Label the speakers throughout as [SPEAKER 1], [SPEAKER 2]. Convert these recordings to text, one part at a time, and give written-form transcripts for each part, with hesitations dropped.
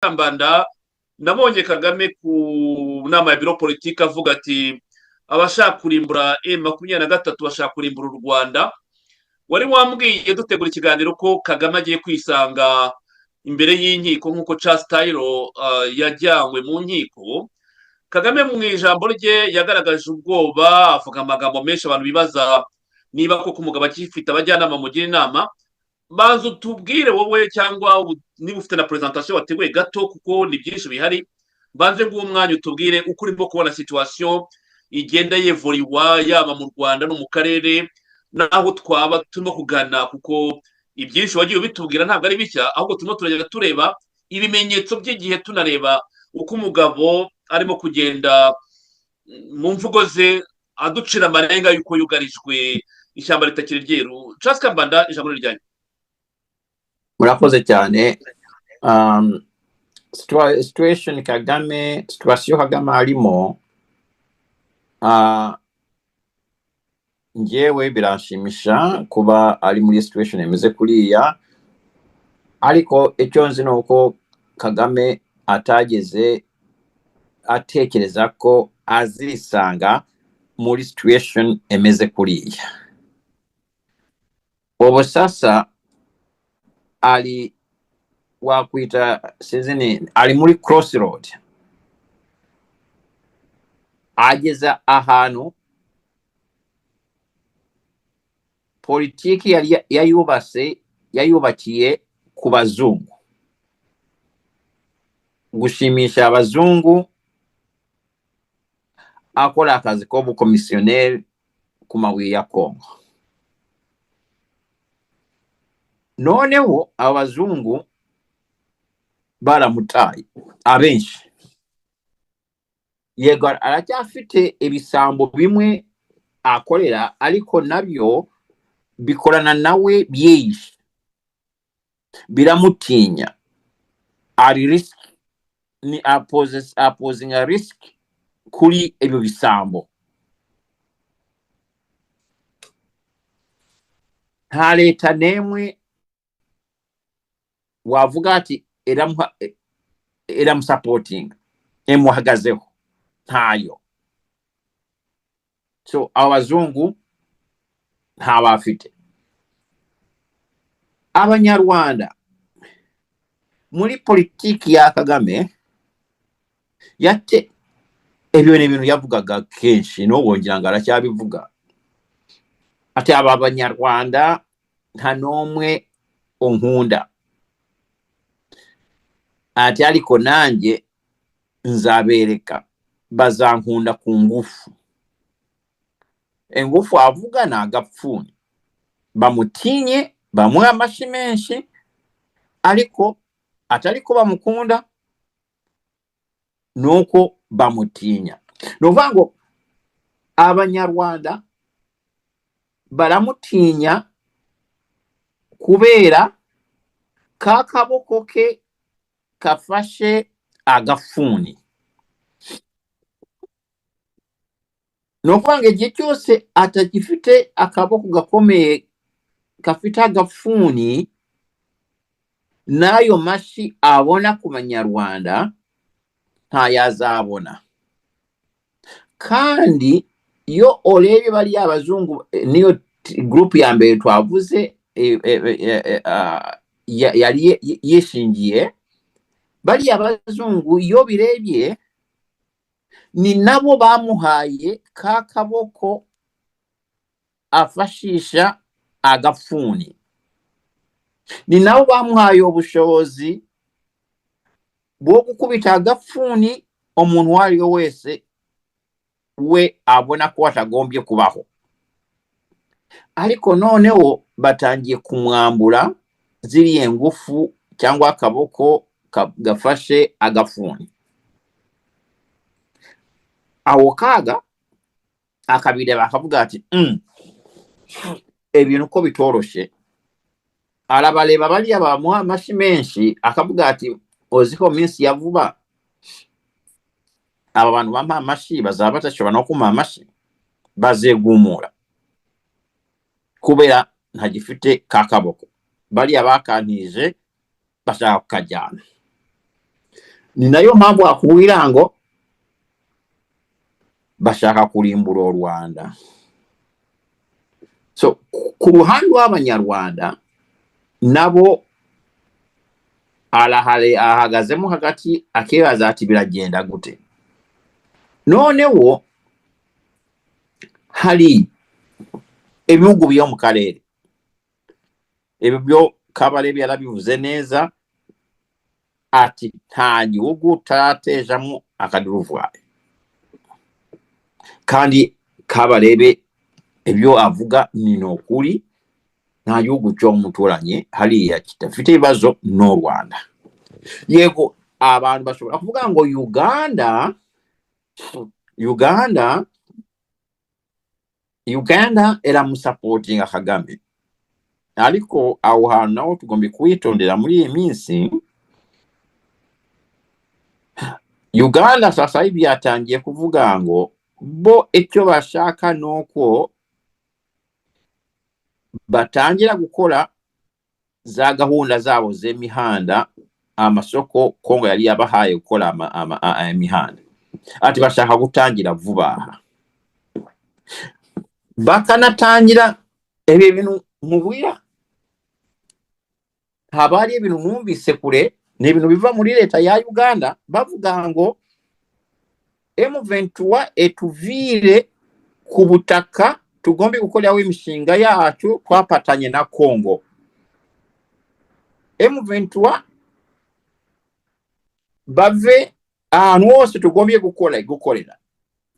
[SPEAKER 1] Kambanda nabonye Kagame ku nama ya biro politiki avuga ati abashaka kurimbura M23 bashaka kurimbura u Rwanda. Wari wambwiye dutegura ikiganiro ko Kagame agiye kwisanga imbere y'inkiko nk'uko Charles Taylor yajyanywe mu nkiko. Kagame mu ijambo rye yagaragaje ubwoba, avuga amagambo menshi abantu bibaza niba koko umugabo akifite abajyanama mugira inama. Banza utubwire wowe cyangwa niba ufite na presentation wateguye gato kuko ni byinshi bihari. Banze nguwo umwanya utubwire uko urimo kubona situation igenda yevuriwa yaba mu Rwanda no mu karere naho twaba turimo kugana, kuko ibyinshi wagiye bitubwira ntabwo ari bishya, ahubwo turimo turagenda tureba ibimenyetso by'igihe, tunareba uko umugabo arimo kugenda mu mvugo ze aducira amarenga yuko yugarijwe ishyamba ritakiri ryeru. Charles Kambanda, ijambo ryanyu.
[SPEAKER 2] Murakoze cyane. Situation Kagame arimo njyewe biranshimisha kuba ari muri situation imeze kuriya, ariko icyo nzi ni uko Kagame atageze atekereza ko azisanga muri situation imeze kuriya. Ubu sasa ali wakwita sizini ali muri crossroad, ageza ahantu politiki yayubakiye ku bazungu, gushimisha abazungu, akora akazi k'ubukomisiyoneri ku mabuye ya Kongo. Noneho abazungu baramutaye abenshi. Yego aracyafite ibisambo bimwe akorera, ariko nabyo bikorana nawe byinshi, biramutinya. Ari risk ni opposing a risk kuri ibyo bisambo. Nta leta nemwe wavuga ati supporting emuhagazeho, ntayo. So abazungu ntabafite. Abanyarwanda muri politiki ya Kagame yate ebyo ne bintu yavugaga kenshi, no wongera ngo aracyabivuga ati aba Abanyarwanda nta nomwe onkunda, ati ariko nanjye nzabereka bazankunda ku ngufu. Engufu avuga na agapfuni, bamutinye, bamuhe amashi menshi, ariko atariko bamukunda nuko bamutinya. Nuvuga ngo Abanyarwanda baramutinya kubera kakaboko ke kafashe agafuni. Nuvuga ngo igihe cyose atagifite akaboko gakomeye kafite agafuni, nayo mashi abona ku Banyarwanda ntayazabona. Kandi iyo orebe bari abazungu, niyo group ya mbere twavuze yari yishingiye, bari abazungu iyo birebye ni nabo bamuhaye kakaboko afashisha agafuni, ni nabo bamuhaye ubushobozi bwo gukubita agafuni umuntu wari wese we abona ko atagombye kubaho. Ariko noneho batangiye kumwambura ziriye ngufu cyangwa akaboko gafashe agafuni. Aho kaga akabireba akavuga ati ebintu ko bitoroshe. Arabareba bari abamuha amashi menshi, akavuga ati oziko minsi ya vuba aba bantu bampa amashi bazaba batashobora no kumpa amashi, bazegumura kubera ntagifite kakaboko. Bari abakantije bashaka kukajyana. ni nayo mpamvu akubwira ngo bashaka kurimbura u Rwanda. So ku ruhande rw'abanyarwanda nabo ahagazemo hagati akibaza ati biragenda gute. Noneho hari ibihugu byo mu karere, ibyo Kabarebe yarabivuze neza ati nta gihugu taratejamo akaduruvayo, kandi Kabarebe ibyo avuga ni nokuri. Nta gihugu cyo muturanye hariya kitafite ibibazo n'u Rwanda. Yego abantu bashobora kuvuga ngo Uganda eramusapotinga Kagame, ariko aho hantu naho tugomba kwitondera muri iyi minsi. Uganda sasa hivi yatangiye kuvuga ngo bo icyo bashaka nuko batangira gukora za gahunda zabo z'imihanda, amasoko Kongo yari yabahaye gukora imihanda, ati bashaka gutangira vuba bakanatangira ibi bintu mubwira. Habari ibintu numvise kure, ni ibintu biva muri leta ya Uganda bavuga ngo M23 etuvire ku butaka tugombe gukoreraho imishinga yacu twapatanye na Kongo. M23 bave ahantu hose tugombe gukorera.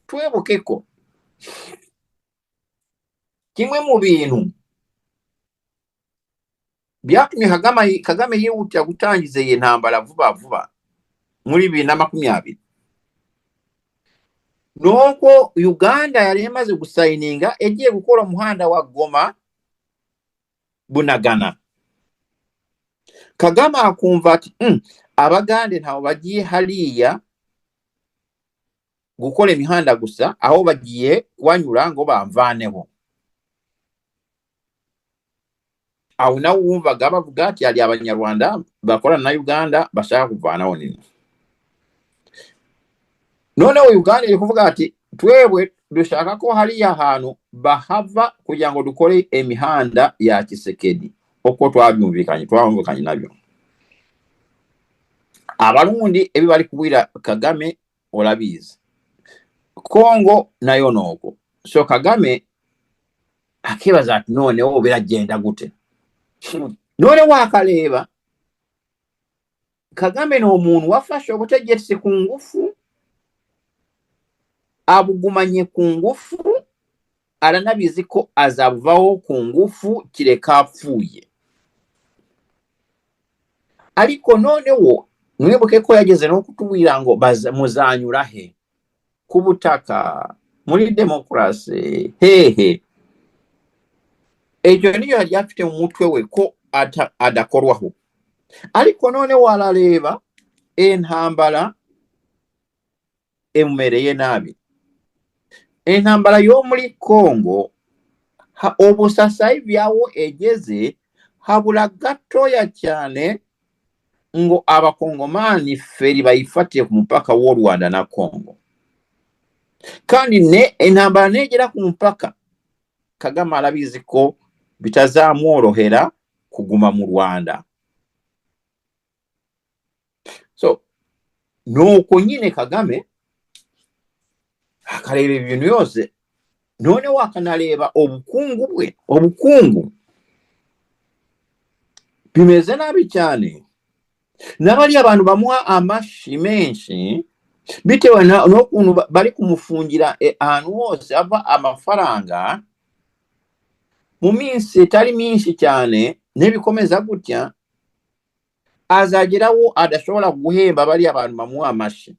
[SPEAKER 2] Twebuke ko kimwe mu bintu byatumye Kagame yihutira gutangiza iyi ntambara vuba muri 2020 nuko Uganda yari yamaze gusayininga egiye gukora umuhanda wa Goma Bunagana. Kagame akumva ati Abagande ntaho bagiye hariya gukora imihanda gusa, aho bagiye kwanyura ngo bamvaneho. Aho nawe wumvaga bavuga ati yari abanyarwanda bakorana na Uganda bashaka kuvanaho nini. Noneho Uganda iri kuvuga ati twewe dushaka ko hariya ahantu bahava kugira ngo dukore imihanda ya Kisekedi, uko twabumvikanye nabyo. Abarundi ebi bari kubwira Kagame orabizi, Kongo nayo noko. So Kagame akibaza ati noneho biragenda gute. None wakareba Kagame no umuntu wafashe ubutegetsi ku ngufu, abugumanye ku ngufu, aranabizi ko azabuvaho ku ngufu kireka apfuye. Ariko noneho mwibuke ko yageze no kutubwira ngo muzanyura he ku butaka muri demokrasi hehe. Ejo niyo yari afite mu mutwe we ko adakorwaho. Ariko none warareba intambara emumereye nabi. Intambara yo muri Kongo ubu sasa hivi yawo egeze habura gatoya cyane ngo abakongomani feri bayifatiye ku mupaka w'u Rwanda na Kongo. Kandi intambara negera ku mupaka, Kagame arabizi ko bitazamworohera kuguma mu Rwanda. So nuko nyine Kagame akareba ibintu yose, none wakanareba ubukungu bimeze nabi cyane. N'abari abantu bamuha amashi menshi bitewe no kuntu bari kumufungira ahantu hose ava amafaranga mu minsi itari myinshi cyane. Nebikomeza gutya azageraho adashobora guhemba bari abantu bamuha amashi.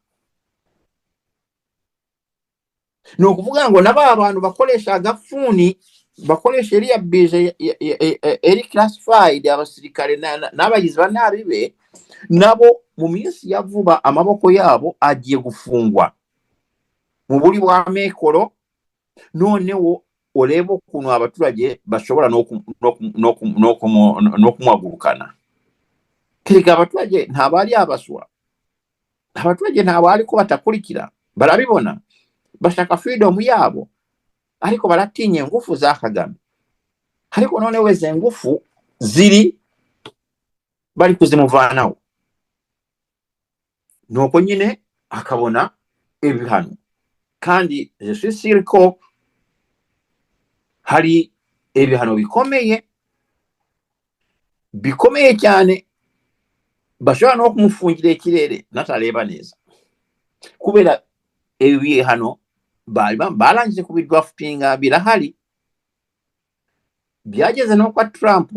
[SPEAKER 2] No kuvuga ngo naba abantu bakoresha agafuni, bakoresha iriya bije eri classified abasirikare n'abagizi ba nabi nabo mu minsi ya vuba amaboko yabo agiye gufungwa mu buri bwa mekoro. Noneho ureba ukuntu abaturage bashobora no kumwagurukana. Kega abaturage ntabari abaswa. abaturage ntabwo ariko batakurikira barabibona bashaka freedom yabo ariko baratinye ingufu za Kagame ariko none weze ingufu ziri bari kuzimuvanaho nuko nyine akabona ibihano kandi je suis sûr ko hari ibihano bikomeye cyane bashobora no kumufungira ikirere natareba neza kubera ibihano barangije kubidraftinga birahari byageze no kwa Trump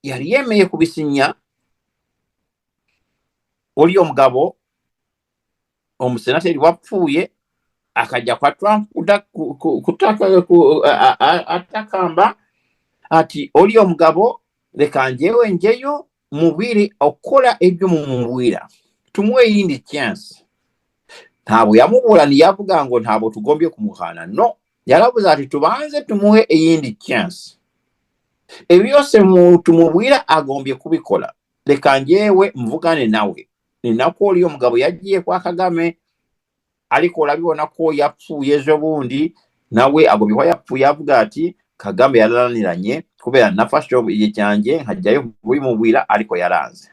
[SPEAKER 2] yari yemeye kubisinya uriyo mugabo umusenateri wapfuye akajya kwa Trump atakamba ati uriyo mugabo reka njyewe ngeyo mubiri okora ibyo mumubwira tumuhe yindi chance ntabwo yamuburani yavuga ngo ntabwo tugombye kumuhana no yaravuze ati tubanze tumuhe yindi chance ibi yose tumubwira agombye kubikora reka njyewe mvugane nawe ni nako uriyo mugabo yagiye kwa Kagame ariko urabibona ko yapfuye ejo bundi nawe agombye ko yapfuye avuga ati Kagame yaraniranye kubera nafashe igihe cyanjye nkajyayo kubimubwira ariko yaranze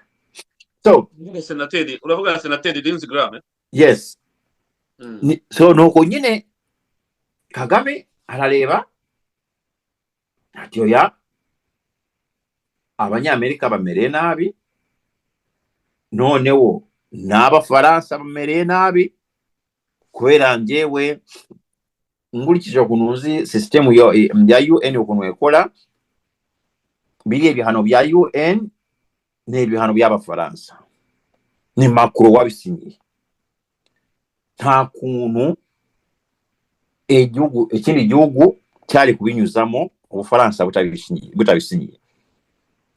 [SPEAKER 2] so
[SPEAKER 1] uravuga senateri Lindsey Graham
[SPEAKER 2] yes so nuko nyine Kagame arareba ati oya abanyamerika bamereye nabi noneho n'abafaransa bamereye nabi kubera njyewe ngurikije kunuzi system ya UN ukuntu ekora biriye bihano bya UN n'ibihano by'abafaransa ni Macron wabisinyiye nta kuntu ikindi gihugu cyari kubinyuzamo ubufaransa butabisinyiye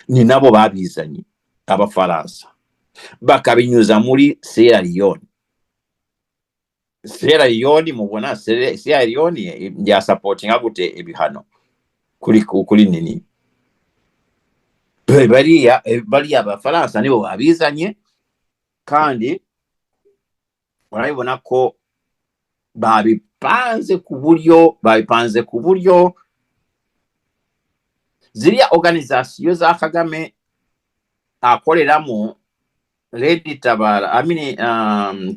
[SPEAKER 2] ni nabo babizanye abafaransa bakabinyuza muri Sierra Leone mubona Sierra Leone ya supportinga gute ibihano kuri nini bariya abafaransa nibo babizanye kandi urabibona ko babipanze ku buryo ziriya organization za Kagame akoreramo Red Tabara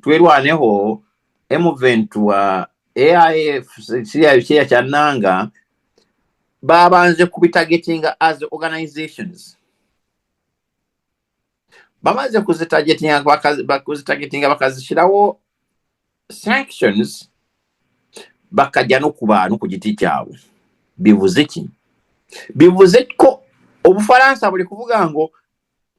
[SPEAKER 2] twirwaneho M23 AIF Syria cyananga babanje kubitagetinga as organizations bamaze kuzitagetinga bakazishiraho sanctions bakajya no ku bantu ku giti cyabo bivuze iki bivuze ko ubufaransa buri kuvuga ngo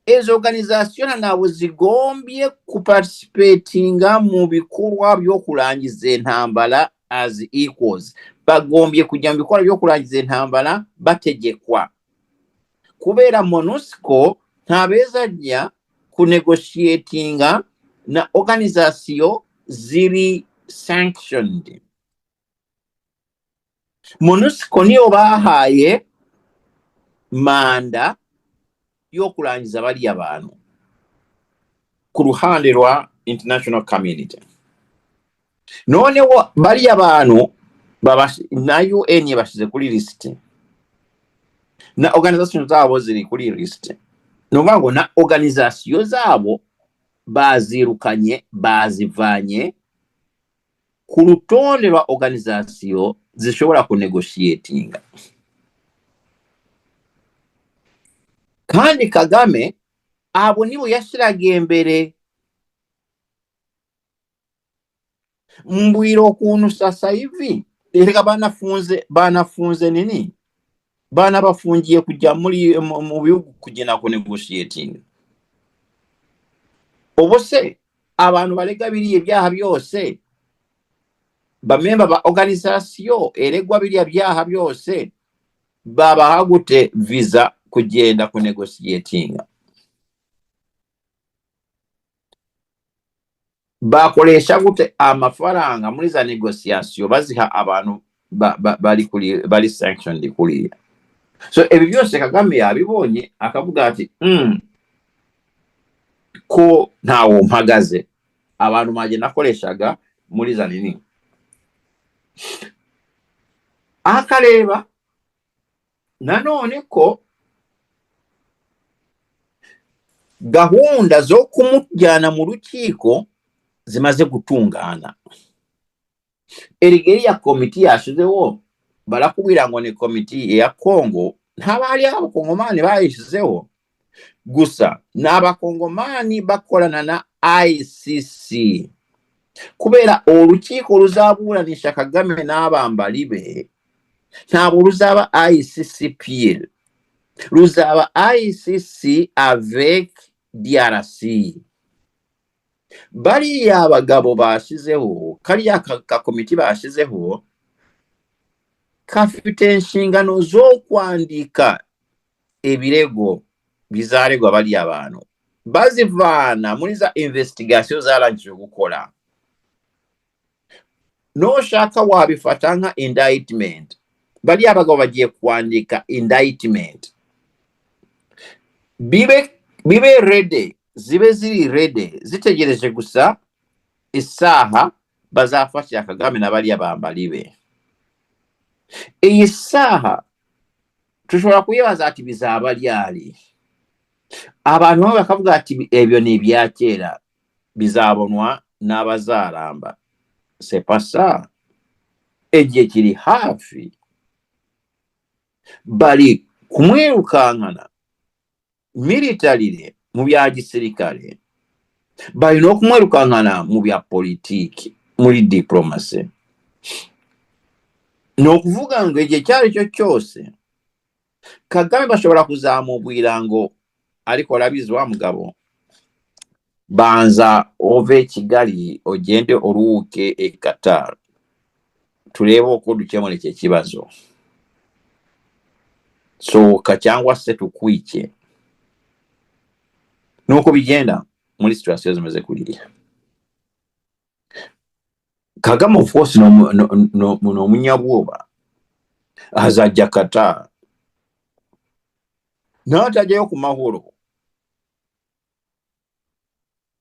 [SPEAKER 2] ezo organization nabo zigombye kuparticipatinga mu bikorwa byo kurangiza intambara as equals bagombye kujya mu bikorwa byo kurangiza intambara bategekwa kubera MONUSCO ntabezanya kunegotiatinga na organization ziri sanctioned MONUSCO niyo bahaye manda yo kurangiza bari abantu ku ruhande rwa international community none bari abantu na UN yabashize kuri list na organization zabo ziri kuri list no ngo na organization zabo bazirukanye bazivanye ku rutonde rwa organization zishobora kunegotiatinga kandi Kagame abo nibo yashiraga imbere mbwiro kuntu sasa hivi reka banafunze nini bana bafungiye kujya muri mu bihugu kugena kunegotiatinga ubose abantu barega biriye byaha byose bamemba ba organization eregwa biriya byaha byose babaha gute visa kugenda kunegotiatinga bakoresha gute amafaranga muri za negotiation baziha abantu bari sanctioned kuri so ibi byose Kagame yabibonye akavuga ati ko ntawo mpagaze abantu maje nakoleshaga muri za nini akareba nanone ko gahunda zo kumujyana mu rukiko zimaze gutungana. Erigeri ya komiti yashizeho barakubwira ngo ni komiti ya Kongo, ntabari abakongomani bayishizeho gusa n'abakongomani bakorana na ICC kubera urukiko ruzaburanisha Kagame n'abambari be ntabwo ruzaba ICCPL, ruzaba ICC avec DRC. Bariya abagabo bashizeho kariya ka komiti bashizeho kafite inshingano zo kwandika ebirego bizaregwa bariya abantu bazivana muri za investigation zarangije gukora. No shaka wabifata nka indictment. Bariya abagabo bagiye kwandika indictment, bibe ready, zibe ziri ready, zitegereje gusa isaha bazafasha Kagame na bariya bambari be. Iyi saha tushobora kuyibaza ati bizaba ryari. Abantu bamwe bakavuga ati ebyo ni ibya kera bizabonwa n'abazaramba. C'est pas ça. Igihe kiri hafi. Bari kumwirukankana militarily mu bya gisirikare, bari no kumwirukankana mu bya politiki, muri diplomasi. No kuvuga ngo igihe cyari cyo cyose Kagame bashobora kuzamubwira ngo ariko rabizi wa mugabo banza ove Kigali ogende oruke e Qatar turebe uko dukemura iki kibazo, sohoka cyangwa se tukwike. Nuko bigenda muri situation zimeze kuriya. Kagame of course no munyabwoba azajya Qatar natajyayo ku mahoro,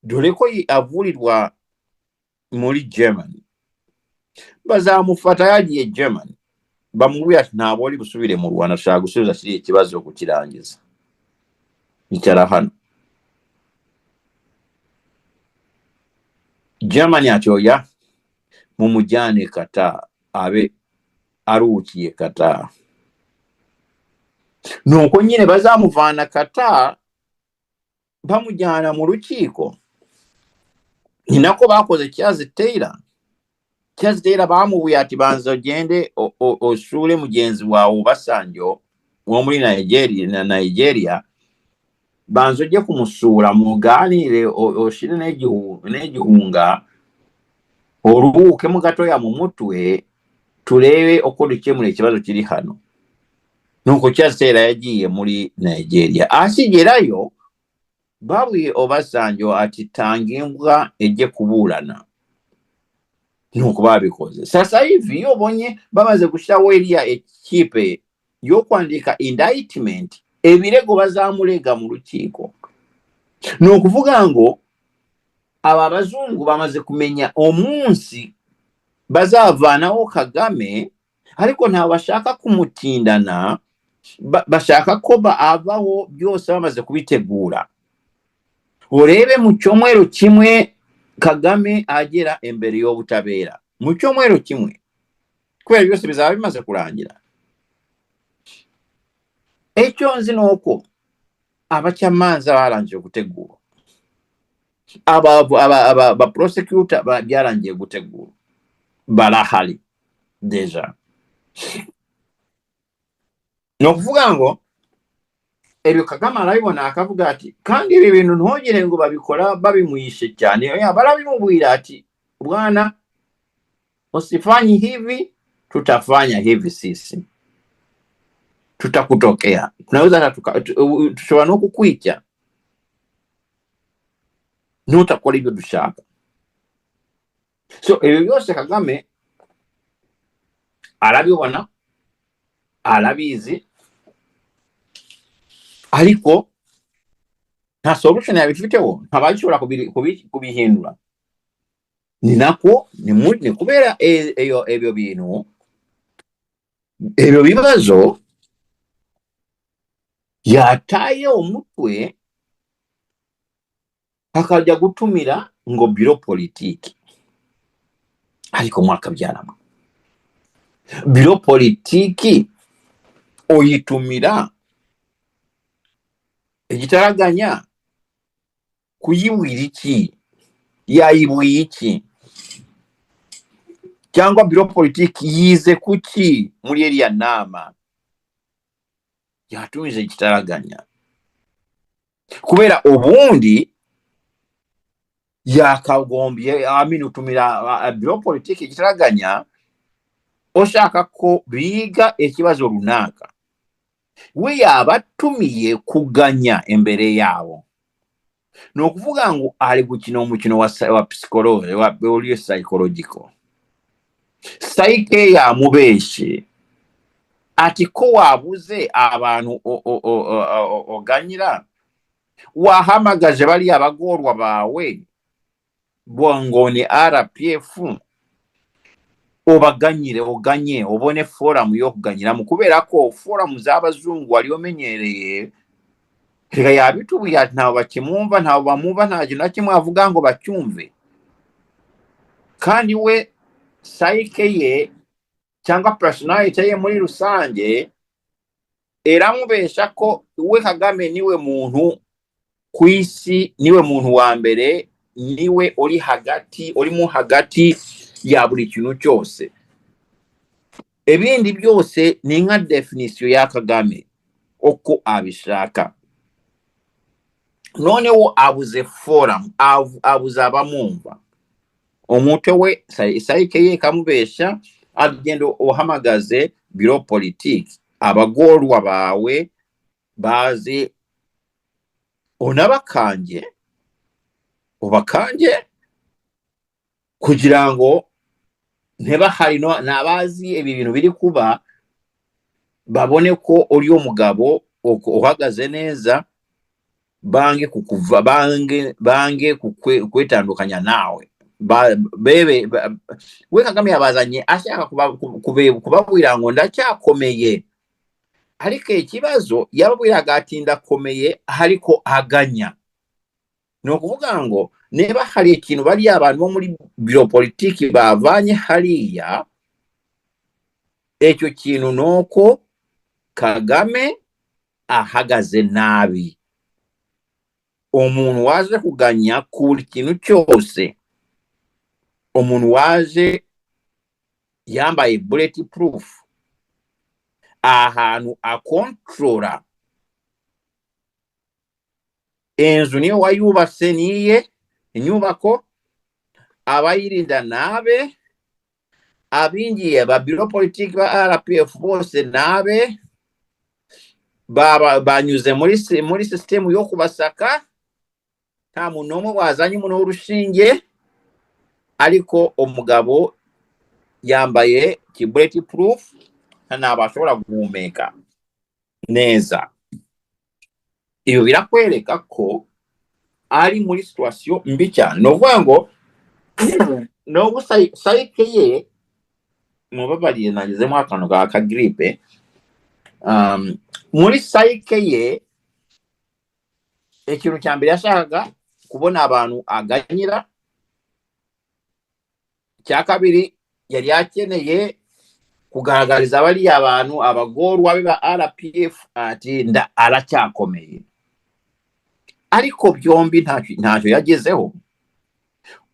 [SPEAKER 2] dore ko avurirwa muri Germany. Bazamufata yagiye Germany bamubwira ati ntabwo ari busubire mu Rwanda, ashaka gusubiza kiri ikibazo kukirangiza. Icara hano Germany atoya mu mujyane Qatar abe arukiye Qatar. Nuko nyine bazamuvana Qatar bamujyana mu rukiko. Ni nako bakoze Charles Taylor bamubuye ati banza gende oshure mugenzi wawe Basanjo wo muri Nigeria banzo je kumusura muganire oshire n'egihunga orubuke mu gatoya mu mutwe turebe uko dukemura ikibazo kiri hano. Nuko Charles Taylor yagiye muri Nigeria, akigerayo babwiye Obasanjo ati tangimbwa eje kuburana. Nuko babikoze. Sasa hivi iyo bonye bamaze gushiraho iriya ekipe yo kwandika indictment, ebirego bazamurega mu rukiko. No kuvuga ngo aba bazungu bamaze kumenya omunsi bazavanaho Kagame, ariko nta bashaka kumutindana, bashaka ko abaho byose bamaze kubitegura. Urebe mu cyomwero kimwe Kagame agera embere y'obutabera, mu cyomwero kimwe kubera byose bizaba bimaze kurangira. Ecyo nzi nuko abacyamanza barangije gutegura, aba prosecutor byarangiye gutegura, barahari deja. No kuvuga ngo ebyo Kagame arabibona akavuga ati kandi ibi bintu ntogire ngo babikora babimuyishe cyane. Barabimubwira ati bwana usifanyi hivi, tutafanya hivi sisi, tutakutokea, tunaweza tushobora no kukwica nutakora ibyo dushaka. So ebyo byose Kagame arabibona, arabizi, ariko nta solution yabifiteho ntabashobora kubihindura. Ni nako ni kubera ebyo bintu ebyo bibazo yataye umutwe akajya gutumira ngo biro politiki. Ariko mwaka byarama biro politiki oyitumira igitaraganya kuyibwira iki, yayibwiye iki, cyangwa biro politiki yize kuki muri iriya nama yatumije igitaraganya. Kubera ubundi yakagombye utumira biro politiki igitaraganya ushaka ko biga ikibazo runaka, we yabatumiye kuganya imbere yabo. No kuvuga ngo ari gukina umukino wa psychology wa psychological. Psyche ya mubeshe ati ko wabuze abantu oganyira wahamagaje bari abagorwa bawe bongo ni RPF oganye ubone forum yo kuganyira mu, kubera ko forum z'abazungu wali omenyereye rega yabitubuye ntaho bakimumva ntaho bamumva nta kintu nakimwe avuga ngo bacyumve. Kandi we psyche ye cyangwa personality ye muri rusange eramubesha ko we Kagame niwe muntu kwisi, niwe muntu wa mbere, niwe uri hagati, uri mu hagati ya buri kintu cyose. Ebindi byose ni nka definition ya Kagame uko abishaka. Noneho abuze forum, abuze abamumva. Umutwe we psyche ye kamubesha agenda uhamagaze biro politiki abagorwa bawe baze unabakanje ubakanje kugira ngo nteba hari nabazi ibi bintu biri kuba babone ko uri umugabo uhagaze neza, bange kukuva bange kwetandukanya nawe. Bebe we Kagame yabazanye ashaka kubabwira ngo ndacyakomeye, ariko ikibazo yababwira gatinda komeye ariko aganya. No kuvuga ngo neba hari ikintu bari abantu bo muri biro politiki bavanye hariya, ecyo kintu nuko Kagame ahagaze nabi. Umuntu waje kuganya kuri kintu cyose, umuntu waje yambaye bulletproof ahantu akontrola enzu niyo wayubase niye inyubako, abayirinda nabe, abingiye ba biro politiki ba RPF bose nabe, banyuze muri system yo kubasaka, nta muntu wazanye umuntu w'urushinge, ariko umugabo yambaye bulletproof ntabashobora guhumeka neza. Iyo birakwereka ko ari muri situation mbi cyane. No vuga ngo no psyche ye mubabariye nagezemo akantu ka grippe. Muri psyche ye ikintu cyambere yashakaga kubona abantu aganyira. Cyakabiri yari yakeneye kugaragariza bari abantu abagorwa ba RPF ati nda aracyakomeye. Ariko byombi ntacyo yagezeho.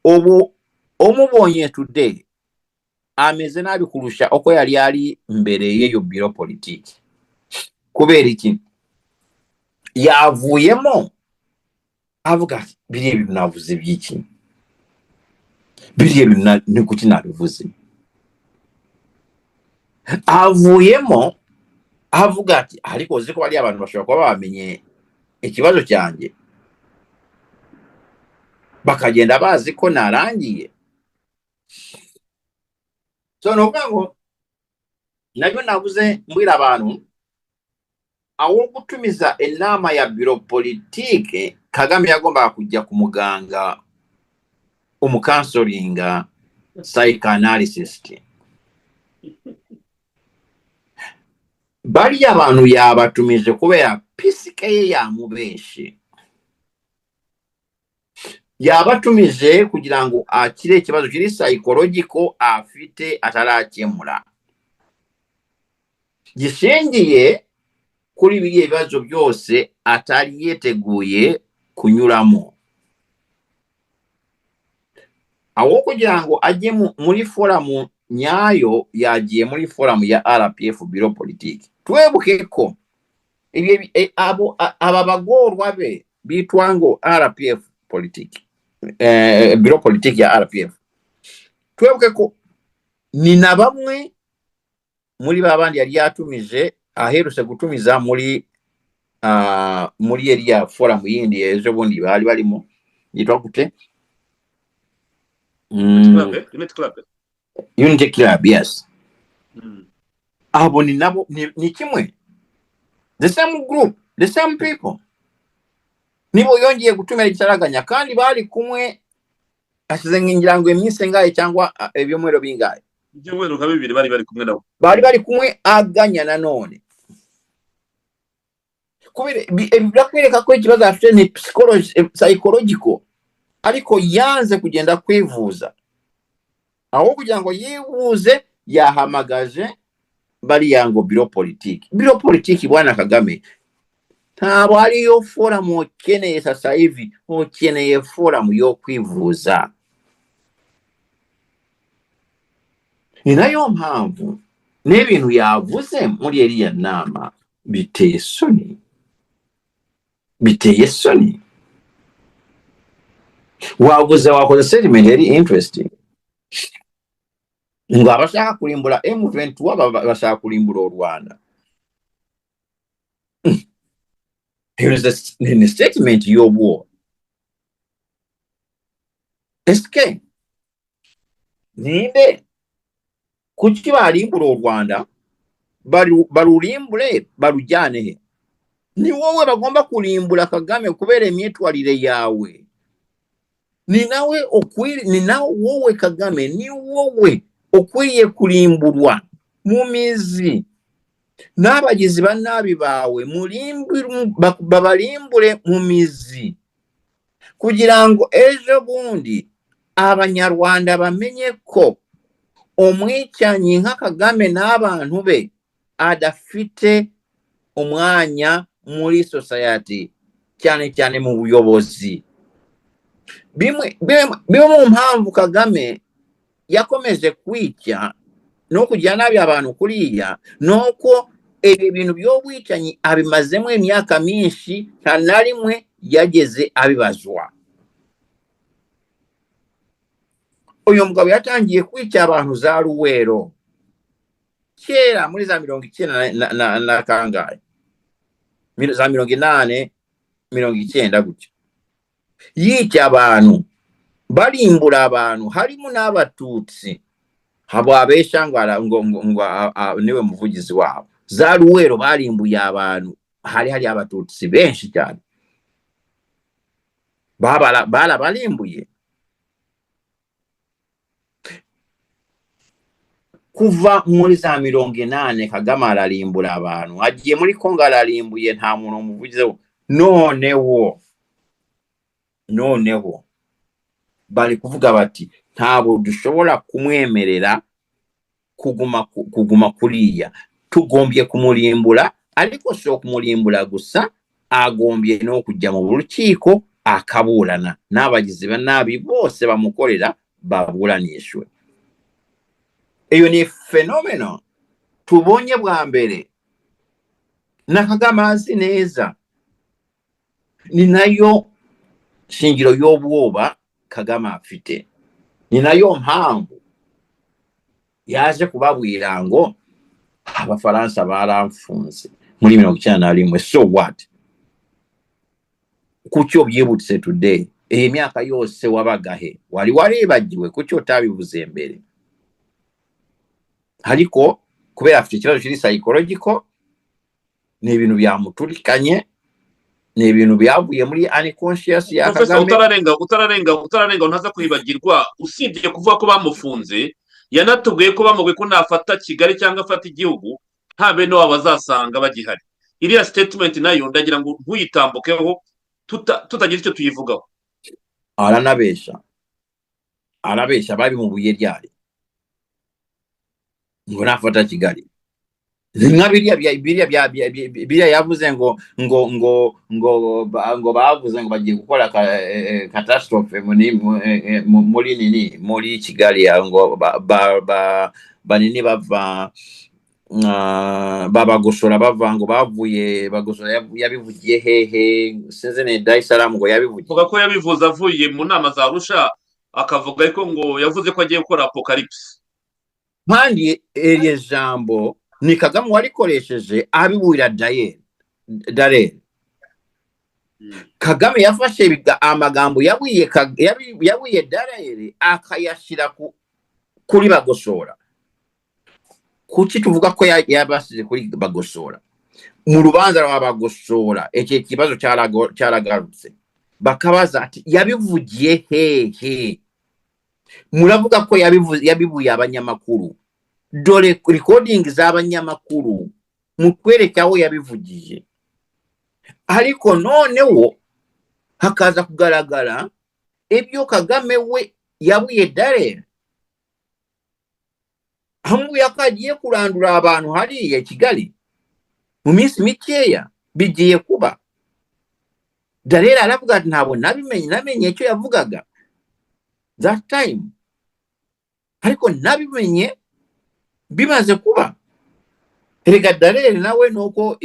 [SPEAKER 2] Ubu umubonye today ameze nabi kurusha uko yari imbere y'eyo biro politiki. Kubera iki? Yavuyemo avuga biriye ibintu navuze byiki, biriye ibintu ni kuki nabivuze. Avuyemo avuga ati ariko uzi ko bari abantu bashobora kuba bamenye ikibazo cyanjye, bakagenda bazi ko narangiye. So nuvuga ngo nabyo navuze mbwira abantu aho gutumiza inama ya biro politike Kagame yagomba kujja ku muganga omukansolinga psychoanalyst. Bali abantu yabatumije kubera pisike ye yamubeeshe. Yabatumije kugira ngo akire ikibazo kiri psychological afite atarakemura. Gishingiye kuri biriya bibazo byose atari yeteguye kunyuramo. Aho kugira ngo ajye muri forum nyayo yagiye muri forum ya RPF biro politiki. Twebuke ko aba bagorwa be bitwa ngo RPF politiki, biro politiki ya RPF. Twebuke ko ni na bamwe muri babandi yari yatumije aherutse gutumiza muri area forum yindi ejo bundi bari barimo yitwa gute? Unity Club, yes. Abo ni nabo ni kimwe. The same group, the same people. Nibo yongeye gutumira icyaraganya kandi bari kumwe asize ngira ngo eminsi ngaye cyangwa ebyomwero bingaye.
[SPEAKER 1] Ibyomwero nka bibiri bari kumwe nabo.
[SPEAKER 2] Bari kumwe aganya nanone. Kubera birakwereka ko ikibazo afite ni psychological. Ariko yanze kugenda kwivuza. Aho kugira ngo yivuze yahamagaje bari yango biro politiki. Biro politiki bwana Kagame. Ntabwo ariyo forum ukeneye sasa hivi, ukeneye forum yo kwivuza. Ni nayo mpamvu n'ibintu yavuze muri iriya nama biteye soni. Biteye soni. Wakoze statement very interesting. Ngo abashaka kurimbura M23 bashaka kurimbura u Rwanda. Here is the statement your war. Eske ninde kuki barimbura u Rwanda barurimbure barujyane he? Ni wowe bagomba kurimbura Kagame kubera imyitwarire yawe. Ni nawe wowe Kagame, ni wowe ukwiye kurimburwa mu mizi. N'abagizi ba nabi bawe babarimbure mu mizi kugira ngo ejo bundi abanyarwanda bamenye ko umwicanyi nka Kagame n'abantu be adafite umwanya muri society, cyane cyane mu buyobozi. Bimwe mu mpamvu Kagame yakomeje kwica no kujya nabi abantu kuriya nuko ibintu by'obwicanyi abimazemo imyaka myinshi nta na rimwe yageze abibazwa. Uyu mugabo yatangiye kwica abantu za Ruwero kera muri za 19 na kangahe, za 19 gutyo. Yica abantu, barimbura abantu, harimo n'abatutsi. Habo abesha ngo niwe muvugizi wabo. Za Ruwero barimbuye abantu, hari abatutsi benshi cyane. Barimbuye. Kuva muri za 80 Kagame ararimbura abantu. Agiye muri Kongo ararimbuye, nta muntu umuvugizeho. Noneho bari kuvuga bati ntabo dushobora kumwemerera kuguma kuriya, tugombye kumurimbura, ariko sho kumurimbura gusa, agombye no kujya mu rukiko akaburana n'abagizi ba nabi bose bamukorera baburanishwe. Iyo ni fenomeno tubonye bwa mbere na Kagame azi neza. Ni nayo shingiro y'obwoba Kagame afite. Ni nayo mpamvu yaje kubabwira ngo abafaransa baramfunze muri 1991. So what? Kucyo byibutse today? Myaka yose wabagahe? Wari warebagiwe kucyo tabivuze mbere? Ariko kubera afite ikibazo kiri psychological, ni ibintu byamuturikanye, ni ibintu byavuye muri unconscious ya
[SPEAKER 1] Professor
[SPEAKER 2] Kagame.
[SPEAKER 1] utararenga ntaza kwibagirwa usibye kuvuga ko bamufunze yanatubwiye ko bamubwiye ko nafata Kigali cyangwa afata igihugu nta bene wabo bazasanga bagihari. Iriya statement nayo ndagira ngo ntuyitambukeho tutagira icyo tuyivugaho.
[SPEAKER 2] Arabeshya babimubuye ryari ngo nafata Kigali. Nka biriya yavuze ngo bavuze ngo bagiye gukora catastrophe muri Kigali ngo banini babagosora bava ngo bavuye bagosora yabivugiye hehe sinzi ne Dar es Salaam ngo yabivugiye
[SPEAKER 1] vuga ko yabivuze avuye mu nama za Arusha akavuga ko ngo yavuze ko agiye gukora apocalypse.
[SPEAKER 2] Kandi iri jambo ni Kagame warikoresheje abiburira Dallaire. Kagame yafashe amagambo yabuye Dallaire akayashira kuri bagosora. Kuki tuvuga ko yabasize kuri bagosora? Mu rubanza rwa bagosora iki kibazo cyaragarutse bakabaza ati yabivugiye hehe. Muravuga ko yabibuye abanyamakuru. Dore recording z'abanyamakuru mukwereka aho yabivugiye. Ariko noneho hakaza kugaragara ibyo Kagame we yabuye Dallaire. Hamwe yakagiye kurandura abantu hariya Kigali mu minsi mikeya bigiye kuba. Dallaire aravuga ati ntabwo namenye icyo yavugaga that time, ariko nabimenye bimaze kuba. Erega Dallaire nawe nuko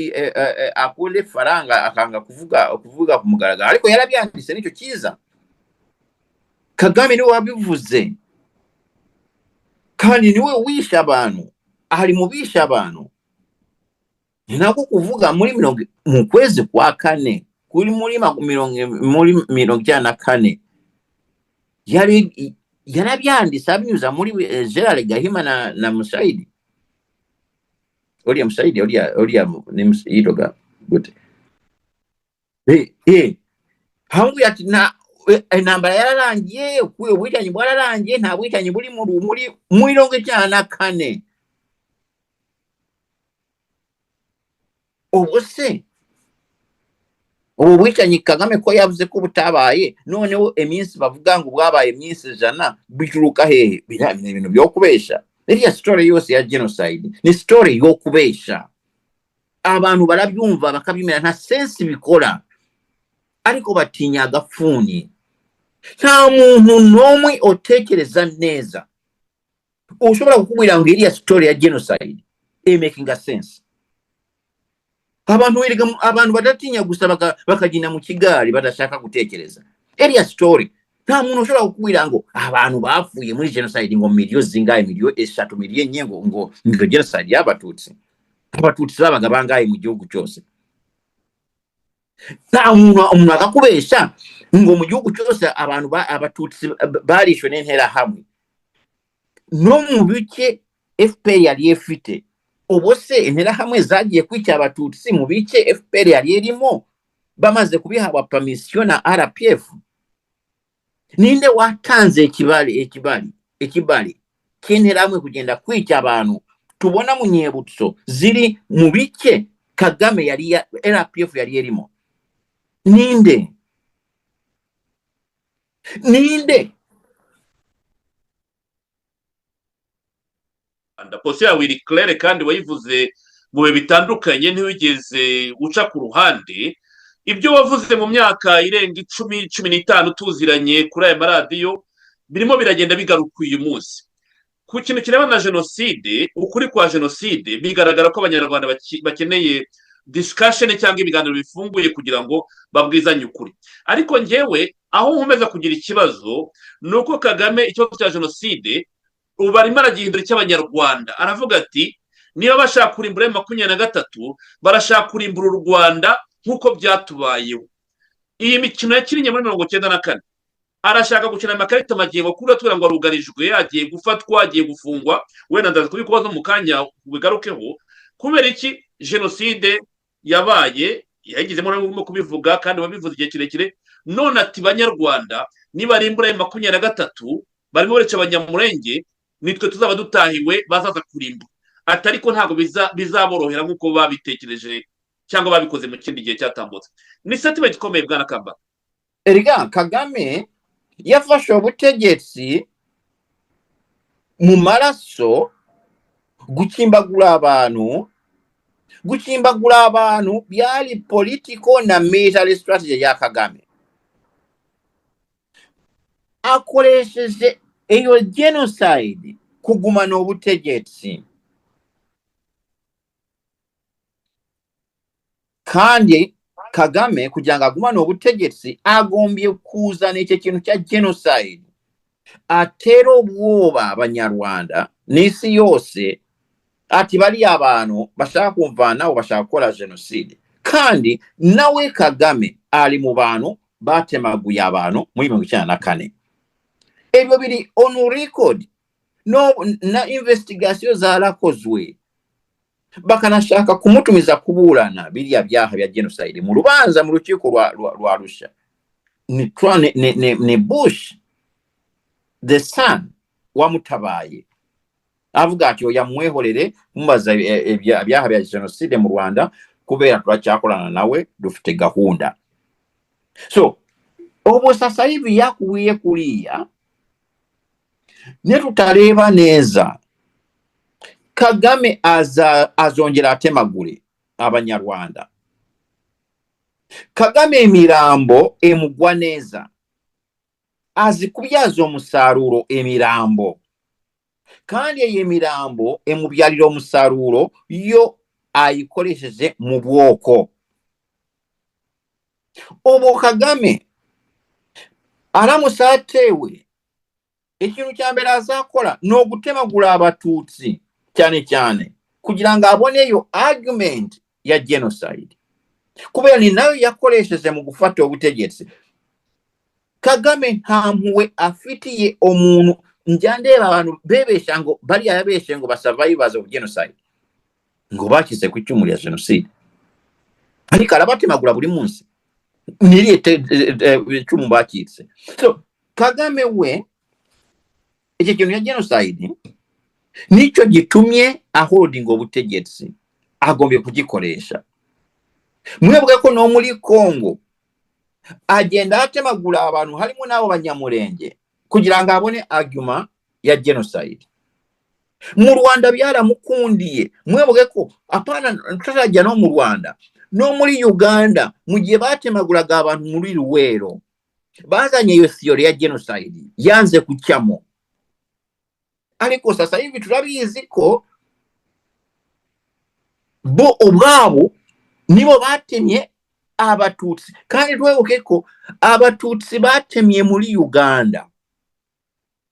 [SPEAKER 2] akule faranga akanga kuvuga kumugaragara, ariko yarabyanditse nicyo cyiza. Kagame niwe wabivuze kandi niwe wisha abantu, ari mu bisha abantu. Nako kuvuga mu kwezi kwa kane kuri muri 1994 yarabyanditse abinyuza muri Gerald Gahima na Musaidi. Olia Musaidi olia ni yidoga gute. Hangu yati na namba yararangiye kuyo bwitanyi bwararangiye nta bwitanyi buri muri 1994. Ubuse ubu bwitanyi Kagame ko yavuze ko butabaye, noneho eminsi bavuga ngo bwabaye eminsi jana bijuruka hehe? Biramye ibintu byo kubesha. Iriya story yose ya genocide ni story yo kubesha. Abantu barabyumva bakabimera nta sense bikora, ariko batinya agafuni. Nta muntu nomwe otekereza neza ushobora kukubwira ngo iriya story ya genocide making a sense. Abantu badatinya gusa bakagina mu Kigali badashaka gutekereza. Iriya story nta muntu ushobora kukubwira ngo abantu bapfuye muri genocide ngo miliyoni zingahe, miliyoni 3 miliyoni nyengo ngo genocide y'abatutsi. Abatutsi babaga bangahe mu gihugu cyose? Nta umuntu akakubesha ngo mu gihugu cyose abantu abatutsi barishwe n'intera hamwe. No mu bice FPR yari ifite ubose intera hamwe zagiye kwica abatutsi mu bice FPR yari irimo bamaze kubihawa permission na RPF. Ninde watanze ikibali k'intera hamwe kugenda kwica abantu tubona mu nyebutso ziri mu bice Kagame yari RPF yari irimo? Ninde?
[SPEAKER 1] Posture yawe iri claire kandi wayivuze mu bihe bitandukanye, ntiwigeze uca ku ruhande. Ibyo wavuze mu myaka irenga 10-15 tuziranye kuri aya maradiyo birimo biragenda bigaruka uyu munsi. Ku kintu kireba na genocide, ukuri kwa genocide bigaragara ko abanyarwanda bakeneye discussion cyangwa ibiganiro bifunguye kugira ngo babwizanye ukuri. Ariko ngewe aho nkomeza kugira ikibazo nuko Kagame ikibazo cya genocide ubu arimo aragihindura cy'abanyarwanda. Aravuga ati niba bashaka kurimbura 23 barashaka kurimbura u Rwanda nkuko byatubayeho. Iyi mikino yakinnye muri 1994 arashaka gukina amakarita magingo kuri atwira ngo arugarijwe, agiye gufatwa, agiye gufungwa. Wenda ndaza kubikubaza mu kanya bigarukeho kubera iki genocide yabaye yagizemo no kubivuga kandi babivuze igihe kirekire. None ati banyarwanda nibarimbura M23 barimo barece abanyamurenge nitwe tuzaba dutahiwe bazaza kurimbura. Ati ariko ntabwo bizaborohera nk'uko babitekereje cyangwa babikoze mu kindi gihe cyatambutse. Ni sentiment ikomeye bwana Kamba.
[SPEAKER 2] Erega Kagame yafashe ubutegetsi mu maraso gukimbagura abantu byari political na military strategy ya Kagame. Akoresheje iyo genocide kugumana ubutegetsi, kandi Kagame kugira ngo agumane ubutegetsi agombye kuzana icyo kintu cya genocide, atera ubwoba abanyarwanda n'isi yose ati bari abantu bashaka kumvanaho bashaka gukora genocide. Kandi nawe Kagame ari mu bantu batemaguye abantu muri 1994. Ebyo biri on record, no na investigation zarakozwe, bakanashaka kumutumiza kuburana biriya byaha bya genocide mu rubanza mu rukiko rwa Arusha. Ni Bush the son wamutabaye avuga ati yamwehorere mubaza ibyaha bya genocide mu Rwanda kubera turacyakorana nawe dufite gahunda. So ubu sasa hivi yakuwiye kuriya netutareba neza Kagame azongera atemagure abanyarwanda. Kagame imirambo emugwa neza, azi kubyaza umusaruro emirambo, kandi iyi mirambo emubyarira umusaruro yo ayikoresheje mu bwoko. Ubu Kagame aramusatewe, ikintu cya mbere azakora no gutemagura abatutsi cyane kugira ngo aboneyo argument ya genocide, kubera ni nayo yakoresheje mu gufata ubutegetsi. Kagame ntampuwe afitiye omuntu. Njandeba abantu bebesha ngo bari yabeshe ngo basurvivors of genocide ngo bakize ku cyumuri ya genocide, ariko arabatemagura buri munsi nirite cyumu bakitse. So Kagame we iki kintu ya genocide nicyo gitumye aholding ubutegetsi, agombye kugikoresha. Mwebwe ko no muri Kongo agenda atemagura abantu harimo nabo banyamurenge kugira ngo abone argument ya genocide. Mu Rwanda byaramukundiye. Mwebwe ko apana tutajya no mu Rwanda no muri Uganda mu gihe batemaguraga abantu muri Ruwero bazanye iyo theory ya genocide yanze kucyamo. Ariko sasa hivi turabizi ko bo ubwabo nibo batemye abatutsi, kandi twebuke ko abatutsi batemye muri Uganda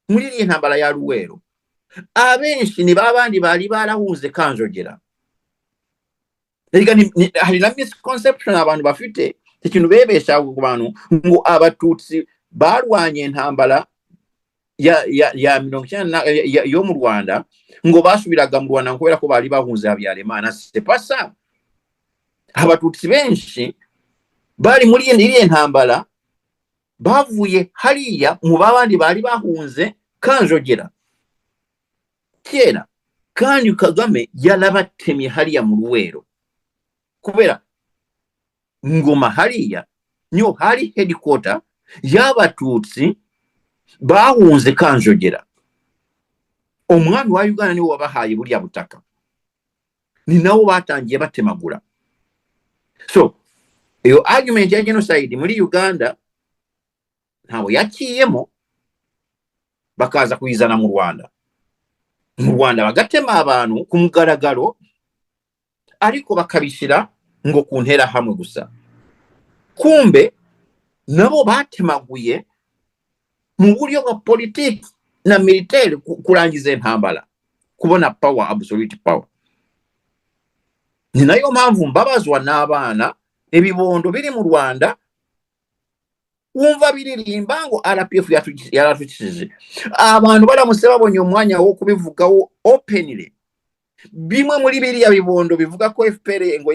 [SPEAKER 2] muri iyi ntambara ya Ruwero abenshi ni babandi bari barahunze Kanjogera. Hari na misconception abantu bafite ikintu bebesha ku bantu ngo abatutsi barwanye intambara ya 19 yo mu Rwanda ngo basubiraga mu Rwanda kubera ko bari bahunze Habyarimana. C'est pas ça. Abatutsi benshi bari muri iyi ntambara bavuye hariya mu babandi bari bahunze Kanjogera kera, kandi Kagame yarabatemye hariya mu Ruwero kubera Ngoma hariya nyo hari headquarter y'abatutsi bahunze Kanjogera. Umwami wa Uganda ni wabahaye buriya butaka, ni nawo batangiye batemagura. So iyo argument ya genocide muri Uganda ntawo yakiyemo, bakaza kuyizana mu Rwanda. Mu Rwanda bagatema abantu ku mugaragaro, ariko bakabishira ngo kuntera hamwe gusa. Kumbe nabo batemaguye mu buryo bwa politiki na militaire kurangiza intambara, kubona power, absolute power. Ni nayo mpamvu mbabazwa n'abana ebibondo biri mu Rwanda wumva biririmba ngo RPF yaratukije. Abantu baramuse babonye umwanya wo kubivugaho openly bimwe muri biriya bibondo bivuga ko FPR ngo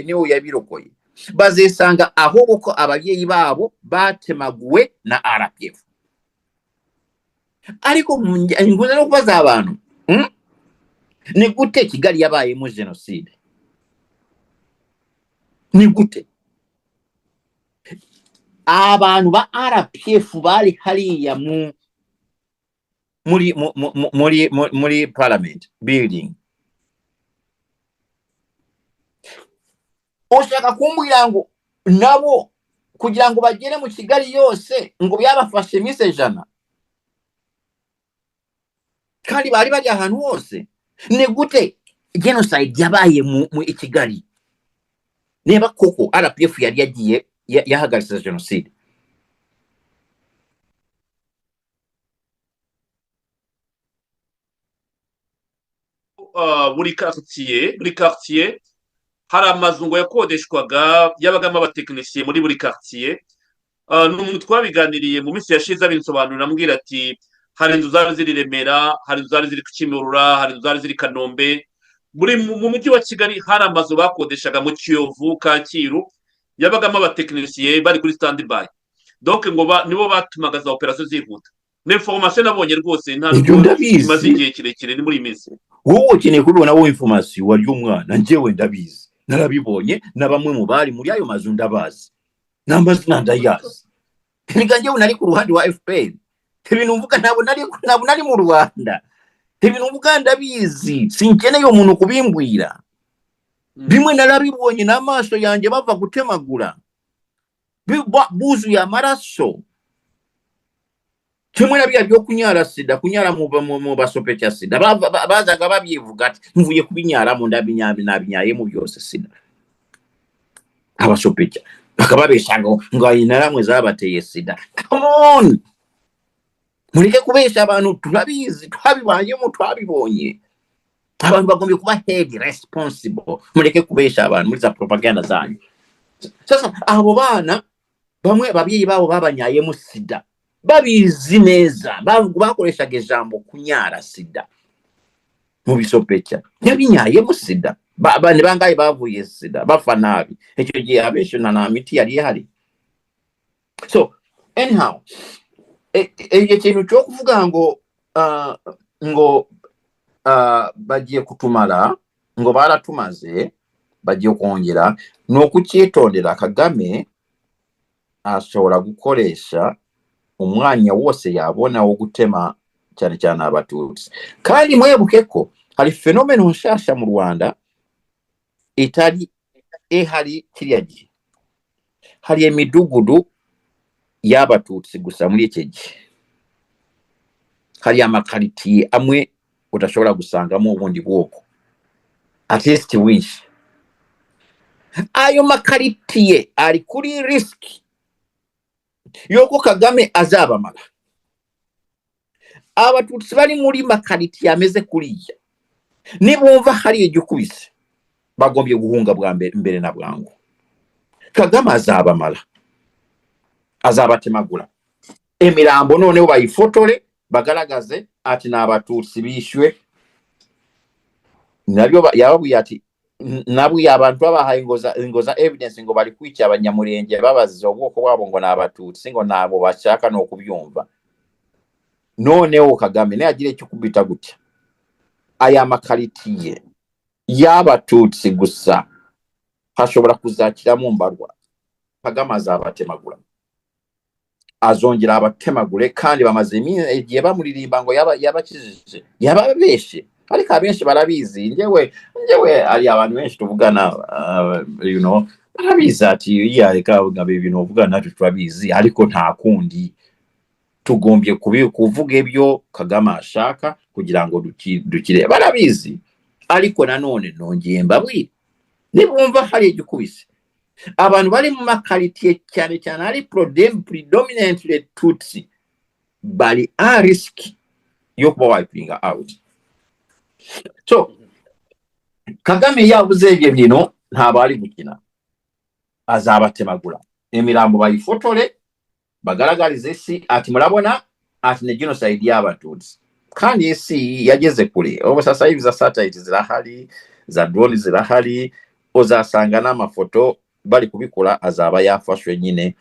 [SPEAKER 2] niyo yabirokoye bazisanga ahubwo ko ababyeyi babo batemaguwe na RPF. Ariko nguze no kubaza abantu ni gute Kigali yabayemo genocide? Ni gute abantu ba RPF bari hariya muri parliament building? Ushaka kumbwira ngo nabo kugira ngo bagere mu Kigali yose ngo byabafashe iminsi 100 kandi bari bari ahantu hose? Ni gute genocide yabaye mu Kigali neba koko RPF yari yagiye yahagaritse genocide?
[SPEAKER 1] Buri quartier hari amazu ngo yakodeshwaga yabagamo abatekinisiye muri buri quartier. N'umuntu twabiganiriye mu minsi yashize abinsobanurira ambwira ati hari inzu zari ziri Remera, hari inzu zari ziri Kimihurura, hari inzu zari ziri Kanombe. Mu mujyi wa Kigali hari amazu bakodeshaga mu Kiyovu, Kacyiru, yabagamo abatekinisiye bari kuri standby. Donc ngo nibo batumaga za operation zihuta. N'information nabonye rwose nta imaze igihe kirekire ni muri minsi.
[SPEAKER 2] Wowe ukeneye kubibona wowe information wari umwana njyewe ndabizi narabibonye na bamwe mu bari muri ayo mazu ndabazi n'amazina ndayazi. Niga njyewe nari ku ruhande wa FPR. Ibintu mvuga nabo nari mu Rwanda. Ibintu mvuga ndabizi sinkeneye umuntu kubimbwira. Bimwe narabibonye n'amaso yanjye bava gutemagura buzu ya maraso. Kimwe nabiya byo kunyara sida, kunyara mu basopetya sida bazaga babyivuga ati mvuye kubinyara mu ndabinyaye mu byose sida. Abasopetya bakababeshanga ngo ayinaramwe zabateye sida. Come on, mureke kubesha abantu, turabizi twabibanyemo twabibonye. Abantu bagomba kuba held responsible. Mureke kubesha abantu muri za propaganda zanyu. Sasa abo bana bamwe babyeyi babo babanyaye mu sida babizi neza, bakoreshaga ijambo kunyara sida mu bisopetya nyabinyaye mu sida. Bane bangaye bavuye sida bafa nabi icyo gihe abenshi na miti yari ihari. So anyhow ikintu cyo kuvuga ngo bagiye kutumara ngo baratumaze bagiye kongera no kucyitondera. Kagame ashobora gukoresha umwanya wose yabona wo gutema cyane cyane abatutsi. Kandi mwebuke ko hari fenomeno nshasha mu Rwanda itari hari kiriya gihe. Hari imidugudu y'abatutsi gusa muri iki gihe. Hari amakaritiye amwe udashobora gusangamo ubundi bwoko, at least wish. Ayo makaritiye ari kuri risk yoko Kagame azabamara. Abatutsi bari muri makaritiye ameze kuriya nibumva hari igikubise bagombye guhunga bwa mbere na bwangu. Kagame azabamara, azabatemagura. Imirambo noneho bayifotore bagaragaze ati n'abatutsi bishwe. Nabyo yababuye ati nabo yabantu babahaye ingoza evidence ngo bari kwica abanyamurenge babaziza ubwoko bwabo ngo n'abatutsi ngo nabo bashaka no kubyumva. Noneho Kagame nagire cyo kubita gutya aya makaritiye y'abatutsi gusa hashobora kuzakira mu mbarwa. Kagame azabatemagura, azongera abatemagure. kandi bamaze igihe bamuririmba ngo yabakijije yababeshe, ariko abenshi barabizi. Njyewe ari abantu benshi tuvugana barabizi ati yareka ngabe ibintu uvugana turabizi, ariko nta kundi tugombye kuvuga ibyo Kagame ashaka kugira ngo dukire. Barabizi, ariko nanone nongeye mbabwira nibumva hari igikubise abantu bari mu makaritiye cyane cyane ari predominantly Tutsi bari a risk yo kuba wiping out. So Kagame yabuze ibyo bintu ntabari gukina, azabatemagura. Imirambo bayifotore bagaragarize si ati murabona ati ne genocide y'abatutsi. kandi isi yageze kure. Ubu sasa hivi za satellite zirahari, za drone zirahari, uzasanga n'amafoto bari kubikora azaba yafashwe nyine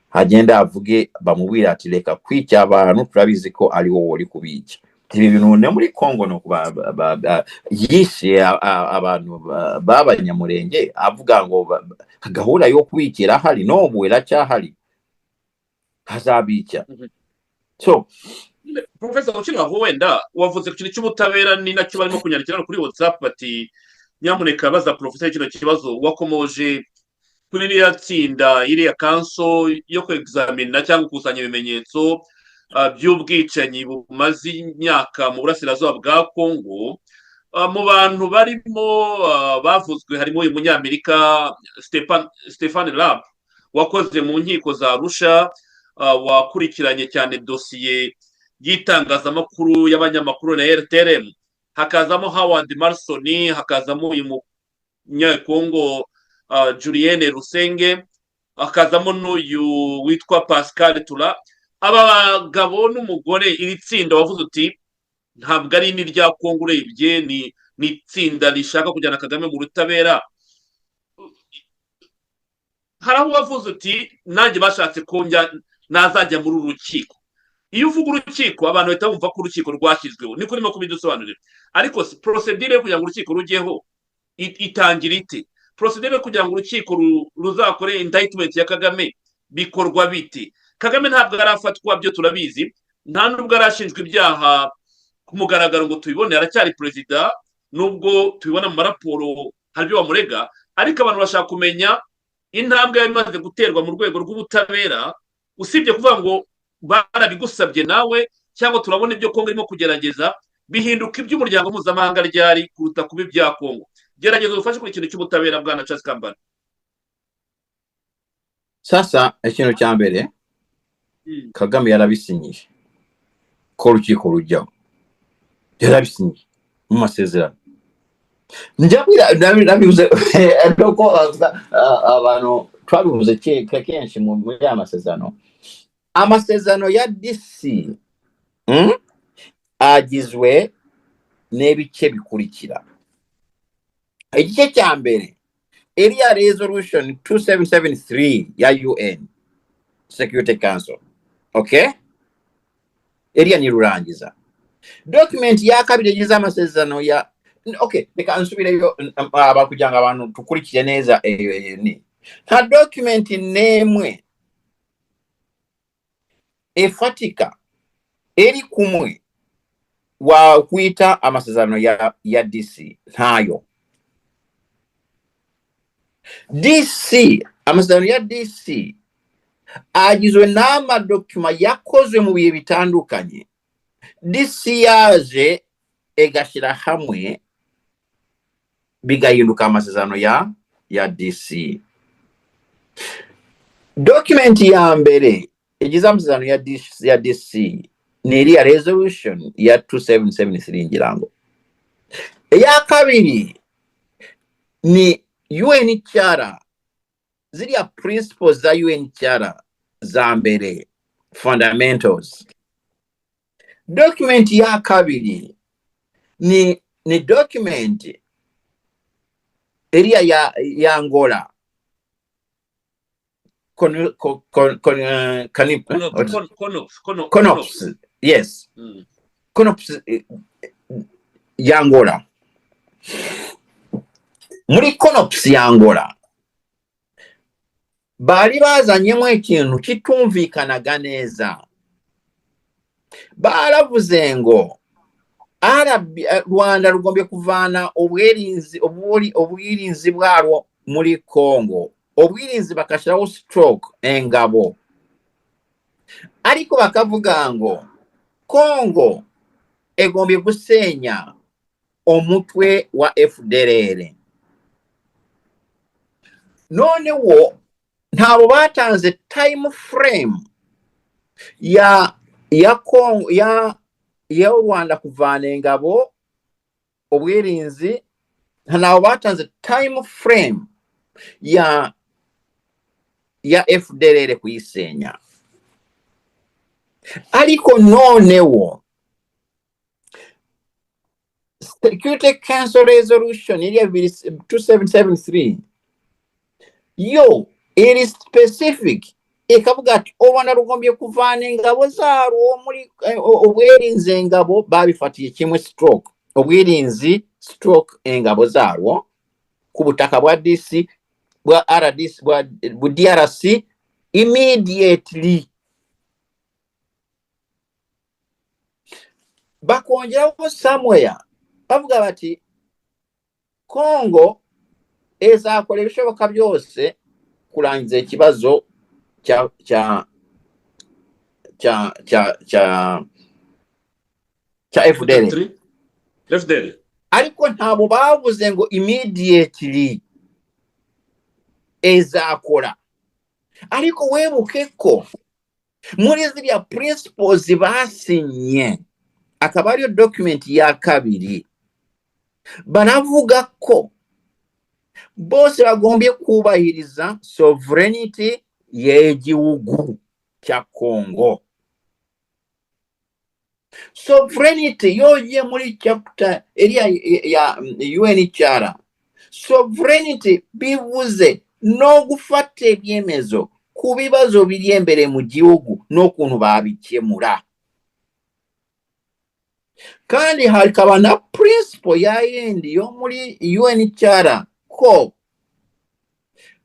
[SPEAKER 2] hagenda avuge bamubwira ati reka kwica abantu turabizi ko ari wowe uri kubica. Ibi bintu ne muri Kongo no yishe abantu b'abanyamurenge avuga ngo gahunda yo kwikira hari no bwera cyahari hazabica. So
[SPEAKER 1] Professor Ukina wenda wavuze ku kintu cy'ubutabera ni nacyo barimo kunyandikira kuri WhatsApp bati nyamuneka baza professor kino kibazo wakomoje kuri iriya tsinda iriya kanso yo kwexamina cyangwa gukusanya ibimenyetso by'ubwicanyi bumaze imyaka mu burasirazuba bwa Kongo. Mu bantu barimo bavuzwe harimo uyu munyamerika Stefan Raab wakoze mu nkiko za Arusha, wakurikiranye cyane dosiye y'itangazamakuru y'abanyamakuru na RTRM. Hakazamo Howard Marston, hakazamo uyu munyakongo Julienne Rusenge, hakazamo n'uyu witwa Pascal Tura. Aba bagabo n'umugore iri tsinda wavuze uti ntabwo ari n'irya Kongo urebye ni itsinda rishaka kujyana Kagame mu rutabera. Hari aho wavuze uti nanjye bashatse ko nazajya muri uru rukiko. Iyo uvuga urukiko abantu bahita bumva ko urukiko rwashyizweho, niko urimo kubidusobanurira. Ariko procedure yo kugira ngo urukiko rujyeho itangira ite? Procedure kugira ngo urukiko ruzakore indictment ya Kagame bikorwa biti? Kagame ntabwo arafatwa, byo turabizi, nta nubwo arashinjwa ibyaha ku mugaragaro ngo tubibone, aracyari perezida nubwo tubibona mu maraporo hari ibyo bamurega, ariko abantu bashaka kumenya intambwe yamaze guterwa mu rwego rw'ubutabera. Usibye kuvuga ngo barabigusabye nawe cyangwa turabona ibyo Kongo irimo kugerageza, bihinduka iby'umuryango mpuzamahanga ryari kuruta kuba ibya Kongo. Gerageza ufashe kuri ikintu cy'ubutabera bwana Charles Kambanda.
[SPEAKER 2] Sasa ikintu cya mbere Kagame yarabisinyije ko urukiko rujyaho, yarabisinyije mu masezerano. Ndabivuze ariko abantu twabivuze kenshi mu masezerano. Amasezerano ya DC agizwe n'ibice bikurikira. Igice cya mbere area resolution 2773 ya UN Security Council, okay, area ni rurangiza. Document ya kabiri igize amasezerano ya okay, reka nsubireyo abakujyanga abantu tukurikire neza ni nta document nemwe efatika eri kumwe wa kwita amasezerano ya DC ntayo. DC, amasezerano ya DC agizwe n'amadokuma yakozwe mu bihe bitandukanye. DC yaje egashyira hamwe bigahinduka amasezerano ya DC. Document ya mbere igize amasezerano ya DC ni iriya resolution ya 2773 ngirango. Ya kabiri ni UNHCR, ziriya principles za UNHCR za mbere, fundamentals. Document ya kabiri ni document area ya Angola, CONOPS, yes, CONOPS ya Angola. Muri CONOPS ya Angola bari bazanyemo ikintu kitumvikanaga neza. Baravuze ngo Rwanda rugombe kuvana ubwirinzi bwaro muri Kongo, ubwirinzi bakashiraho stroke engabo. Ariko bakavuga ngo Kongo egombe gusenya umutwe wa FDLR. None wo ntabo batanze time frame ya Kongo ya Rwanda kuvana ingabo ubwirinzi, ntabo batanze time frame ya FDLR kuyisenya. Ariko none wo Security Council resolution iri 2773 yo iri specific ekavuga ati Rwanda rugombye kuvana ingabo zarwo muri ubwirinzi ingabo babifatiye kimwe stroke ubwirinzi stroke ingabo zarwo ku butaka bwa DC bwa RDC bwa DRC immediately. Bakongeraho somewhere bavuga bati Congo ezakora ibishoboka byose kurangiza ikibazo cha FDL. Ariko ntabo bavuze ngo immediately ezakora. Ariko webuke ko muri ziriya principles basinye akaba ariyo document ya kabiri banavuga ko bose bagombye kubahiriza sovereignty y'igihugu cya Congo. Sovereignty yoye muri chapter area ya UNHCR. Sovereignty bivuze no gufata ibyemezo ku bibazo biri imbere mu gihugu no kuntu babikemura. Kandi hakaba na principle ya yindi yo muri UNHCR ko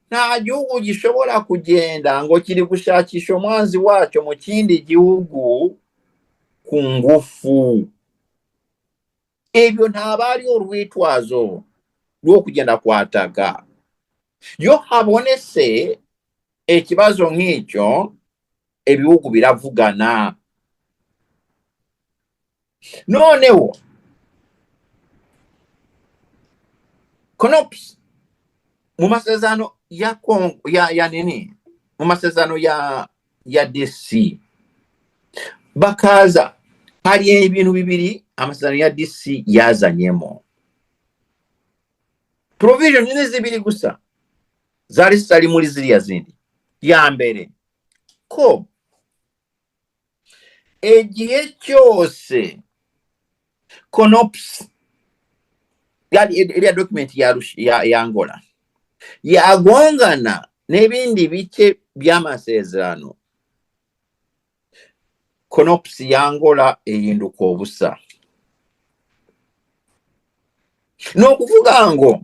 [SPEAKER 2] nta gihugu gishobora kugenda ngo kiri gushakisha umwanzi wacyo mu kindi gihugu ku ngufu. Ebyo ntabari urwitwazo rwo kugenda kwataka. Yo habonese ikibazo nk'icyo ebihugu biravugana. Noneho CONOPS mu masezerano ya Congo ya nini mu masezerano ya DC bakaza hari ibintu bibiri amasezerano ya DC yazanyemo. Provision ni zibiri gusa zari muri ziriya zindi. Ya mbere ko igihe cyose CONOPS iriya document ya Angola yagongana n'ibindi bice by'amasezerano, CONOPS ya Angola ihinduka ubusa. No kuvuga ngo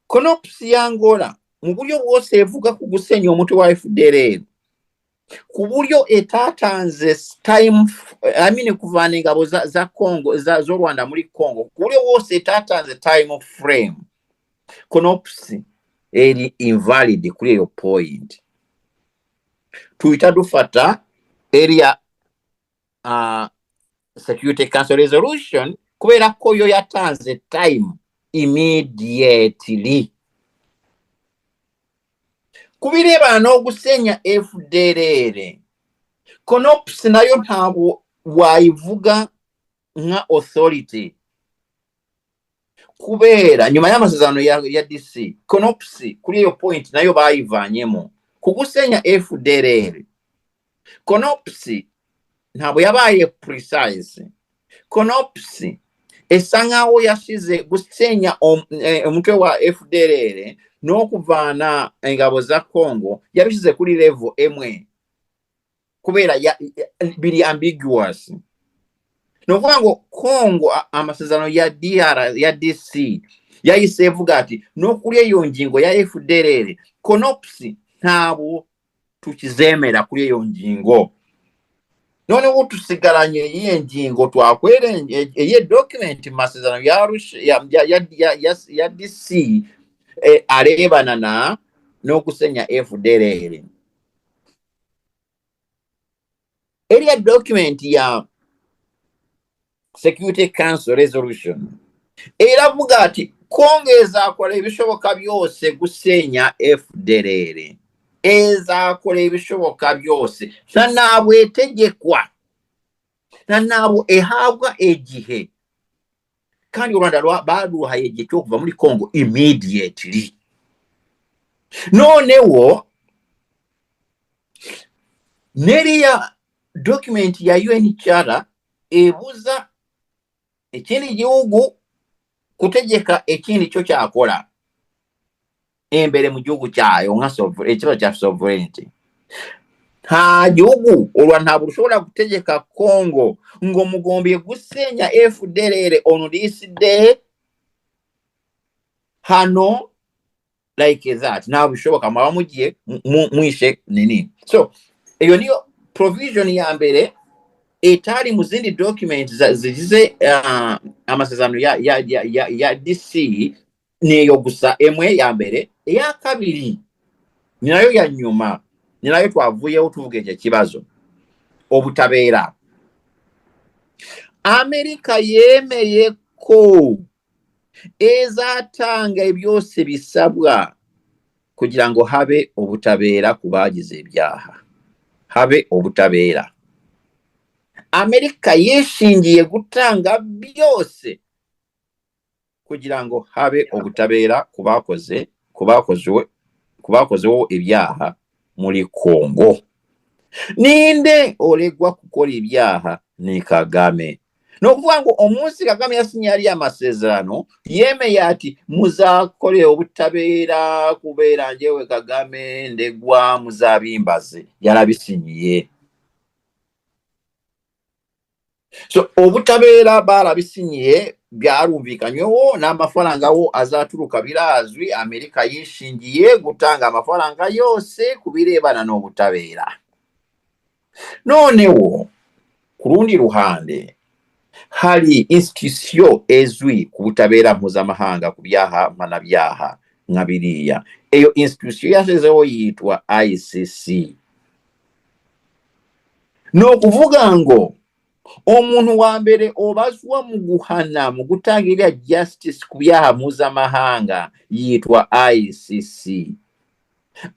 [SPEAKER 2] CONOPS ya Angola mu buryo bwose ivuga ku gusenya umutwe wa FDLR ku buryo etatanze time kuvana ingabo za Congo zo Rwanda muri Congo ku buryo bwose etatanze time frame. CONOPS eri invalid kuri iyo point. Tuhita dufata area Security Council resolution kubera ko yo yatanze time immediately. Kubireba no gusenya FDLR CONOPS nayo ntabo wayivuga nka authority kubera nyuma y'amasezerano ya DC CONOPS kuri iyo point nayo bayivanyemo kugusenya FDLR. CONOPS ntabo yabaye precise. CONOPS esa nkaho yashize gusenya umutwe wa FDLR no kuvana ingabo za Congo yabishize kuri level emwe kubera biri ambiguous. No kuvuga ngo Congo amasezerano ya DC yayisevuga ati no kuri iyo ngingo ya FDLR CONOPS ntabo tukizemera kuri iyo ngingo. None utusigaranye iyi ngingo twakwerenge iyi document masezerano ya DC arebana no gusenya FDLR. Area document ya Security Council resolution iravuga ati Congo ezakora ibishoboka byose gusenya FDLR. Ezakora ibishoboka byose nabo etegekwa nabo ehabwa egihe. Kandi Rwanda baduhaye igihe cyo kuva muri Congo immediately. Noneho neriya document ya UNHCR ebuza ekindi gihugu kutegeka ekindi kyo kyakola embere mu gihugu kyayo nga ekiba kya sovereignty. Nta gihugu olwa ntabwo ushobora gutegeka Congo ngo mugombye gusenya FDLR on this day hano like that. Ntabwo bishoboka mwaba mugiye mwishe nini. So iyo niyo provision ya mbere etali mu zindi documents zigize amasezerano ya DC niyo gusa emwe ya mbere. Eya kabiri ni nayo ya nyuma, ni nayo twavuyeho tuvuga iki kibazo obutabeera. Amerika yemeye ko ezatanga ebyose bisabwa kugira ngo habe obutabeera ku bagize ebyaha, habe obutabeera. Amerika yeshingiye gutanga byose kugira ngo habe obutabeera kubakozeho ebyaha muri Congo. Ninde olegwa kukola ebyaha? Ni Kagame. Nokuvuga ngo omunsi Kagame yasinye ali amasezerano yemeye ati muzakole obutabeera kubeera njewe Kagame ndegwa muzabimbaze, yarabisinyiye. So obutabeera barabisinyiye byarumvikanyweho n'amafaranga wo azaturuka birazwi. Amerika yishingiye gutanga amafaranga yose kubirebana n'obutabeera. Noneho ku rundi ruhande hari institution ezwi ku butabeera mpuzamahanga ku byaha mpanabyaha nka biriya. Eyo institution yasezeho yitwa ICC. No kuvuga ngo omuntu wa mbere obazwa mu guhana mu gutangirira justice ku byaha mpuzamahanga yitwa ICC.